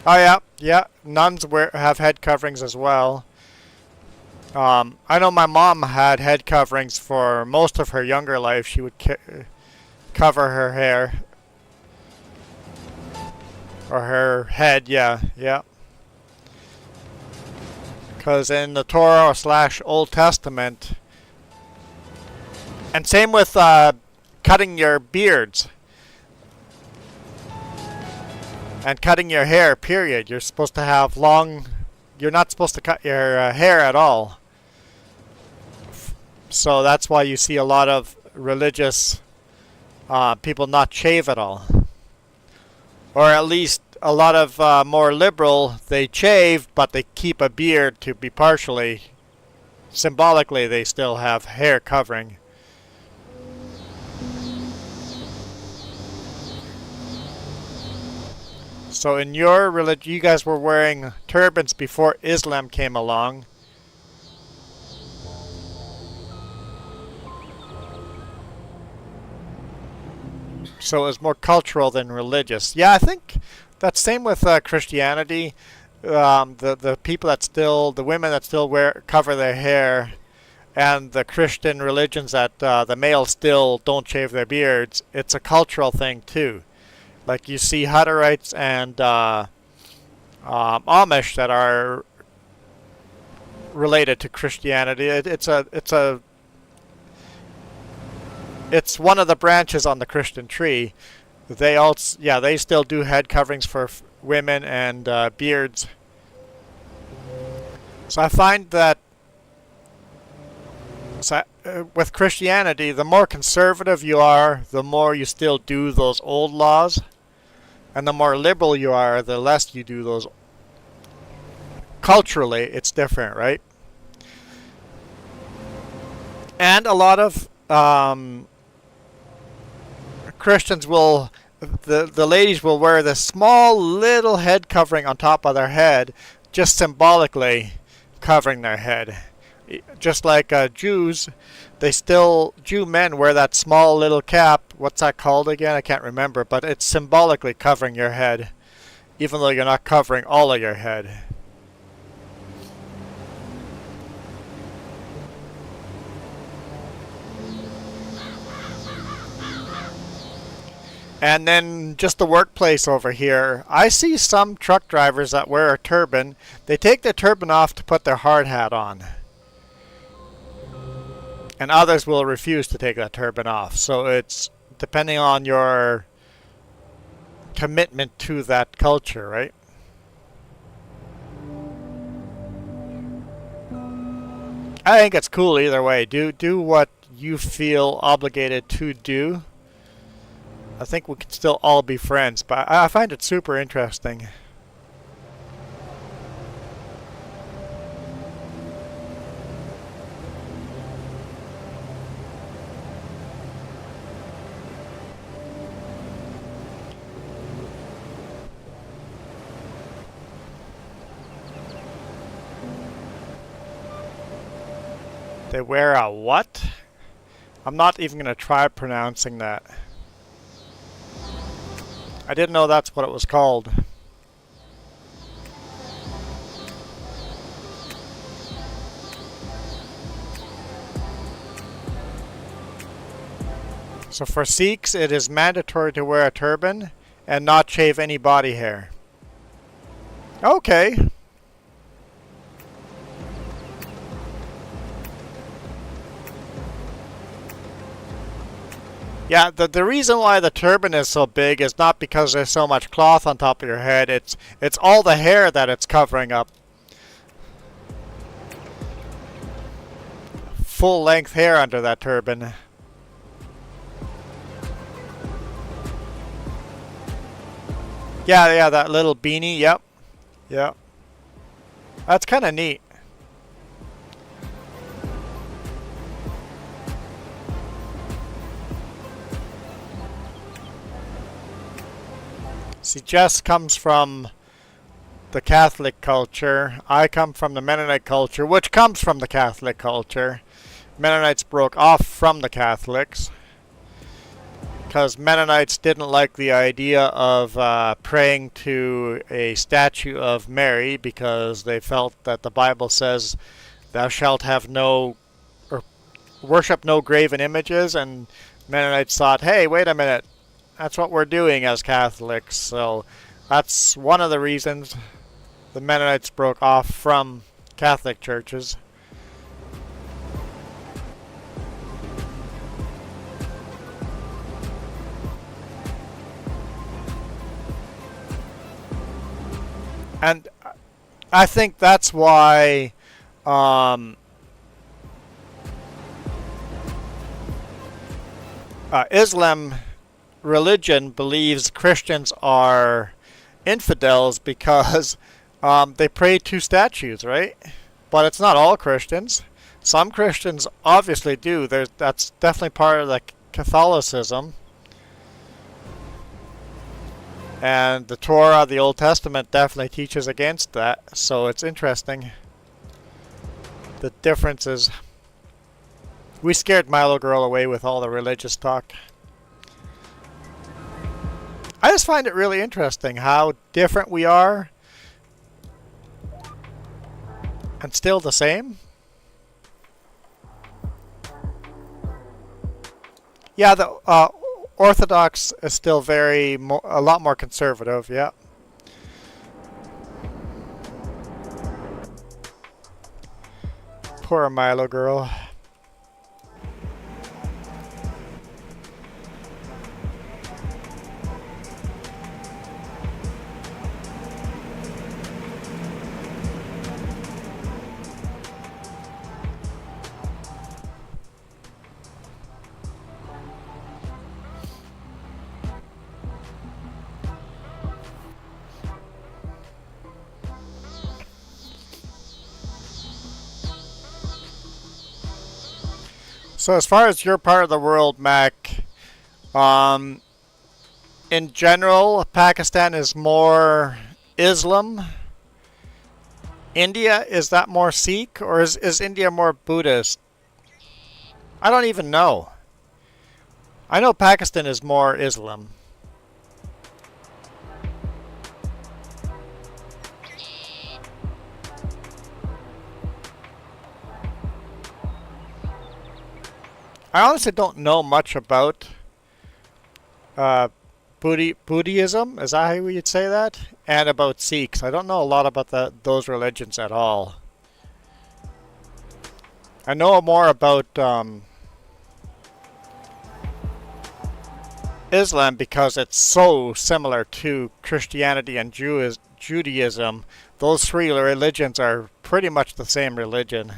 Oh yeah. Nuns have head coverings as well. I know my mom had head coverings for most of her younger life. She would cover her hair. Or her head, yeah. Because in the Torah / Old Testament, and same with cutting your beards. And cutting your hair, period. You're supposed to have long... You're not supposed to cut your hair at all. So that's why you see a lot of religious people not shave at all. Or at least a lot of more liberal, they shave, but they keep a beard to be partially... Symbolically, they still have hair covering. So in your religion, you guys were wearing turbans before Islam came along. So it was more cultural than religious. Yeah, I think that's same with Christianity. The people that still, the women that still cover their hair, and the Christian religions that the males still don't shave their beards. It's a cultural thing too. Like you see Hutterites and Amish that are related to Christianity. It's one of the branches on the Christian tree. They still do head coverings for women and beards. So I find that with Christianity, the more conservative you are, the more you still do those old laws. And the more liberal you are, the less you do those. Culturally, it's different, right? And a lot of Christians will, the ladies will wear this small little head covering on top of their head, just symbolically covering their head. Just like Jews, Jew men wear that small little cap. What's that called again? I can't remember, but it's symbolically covering your head, even though you're not covering all of your head. And then just the workplace over here. I see some truck drivers that wear a turban. They take their turban off to put their hard hat on. And others will refuse to take that turban off. So it's depending on your commitment to that culture, right? I think it's cool either way. Do what you feel obligated to do. I think we can still all be friends, but I find it super interesting. They wear a what? I'm not even going to try pronouncing that. I didn't know that's what it was called. So for Sikhs, it is mandatory to wear a turban and not shave any body hair. Okay. Yeah, the reason why the turban is so big is not because there's so much cloth on top of your head. It's all the hair that it's covering up. full length hair under that turban. Yeah, that little beanie, yep. Yep. That's kind of neat. See, Jess comes from the Catholic culture. I come from the Mennonite culture, which comes from the Catholic culture. Mennonites broke off from the Catholics because Mennonites didn't like the idea of praying to a statue of Mary because they felt that the Bible says, "Thou shalt have no, or worship no graven images," and Mennonites thought, hey, wait a minute, that's what we're doing as Catholics. So that's one of the reasons the Mennonites broke off from Catholic churches. And I think that's why Islam religion believes Christians are infidels because they pray to statues, right? But it's not all Christians. Some Christians obviously do. That's definitely part of the Catholicism. And the Torah, the Old Testament, definitely teaches against that. So it's interesting. The differences. We scared Milo Girl away with all the religious talk. I just find it really interesting how different we are and still the same. Yeah, the Orthodox is still a lot more conservative, yeah. Poor Milo Girl. So as far as your part of the world, Mac, in general, Pakistan is more Islam. India, is that more Sikh, or is India more Buddhist? I don't even know. I know Pakistan is more Islam. I honestly don't know much about Buddhism, is that how you'd say that? And about Sikhs. I don't know a lot about those religions at all. I know more about Islam because it's so similar to Christianity and Judaism. Those three religions are pretty much the same religion.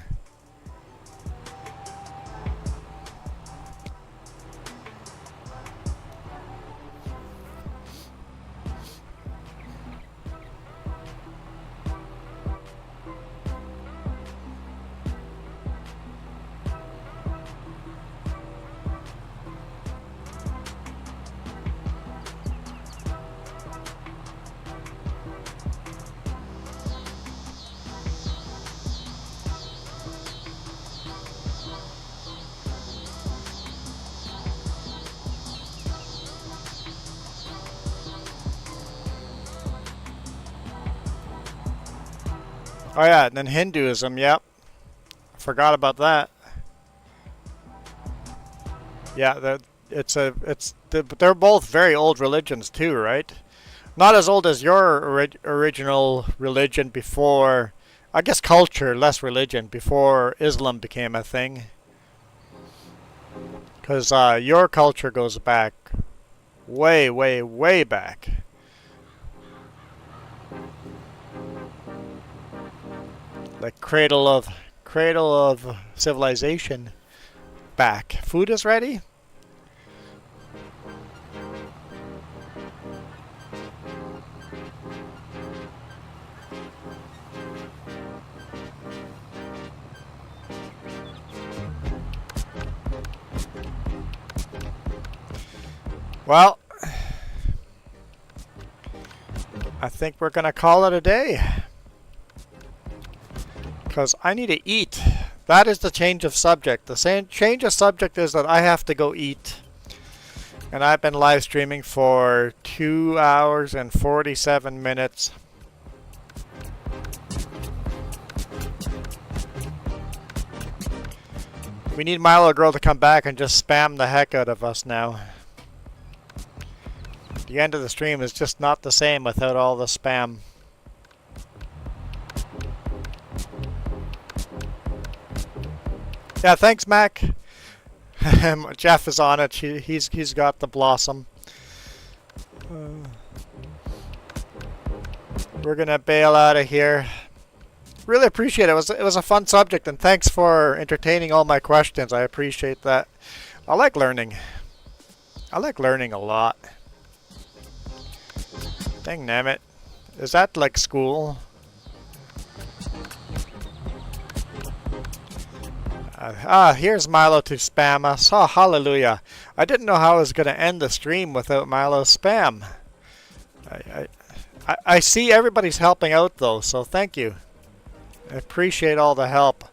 Oh yeah, and then Hinduism, yep. Forgot about that. Yeah, they're both very old religions too, right? Not as old as your original religion before, I guess culture, less religion, before Islam became a thing. Because your culture goes back way, way, way back. Like cradle of civilization back. Food is ready? Well, I think we're gonna call it a day. Because I need to eat. That is the change of subject. The change of subject is that I have to go eat. And I've been live streaming for 2 hours and 47 minutes. We need Milo Girl to come back and just spam the heck out of us now. The end of the stream is just not the same without all the spam. Yeah, thanks, Mac. Jeff is on it. He's got the blossom. We're gonna bail out of here. Really appreciate it. It was a fun subject, and thanks for entertaining all my questions. I appreciate that. I like learning. I like learning a lot. Dang nabbit. Is that like school? Here's Milo to spam us. Oh, hallelujah. I didn't know how I was going to end the stream without Milo's spam. I see everybody's helping out, though, so thank you. I appreciate all the help.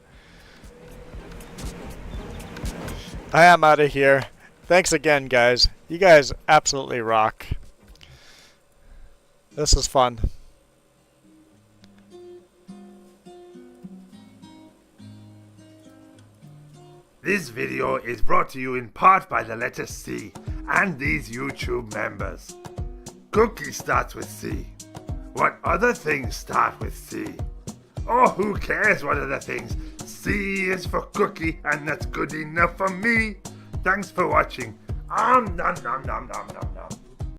I am out of here. Thanks again, guys. You guys absolutely rock. This is fun. This video is brought to you in part by the letter C and these YouTube members. Cookie starts with C. What other things start with C? Oh, who cares what other things? C is for cookie, and that's good enough for me. Thanks for watching. Nom nom nom nom nom nom nom.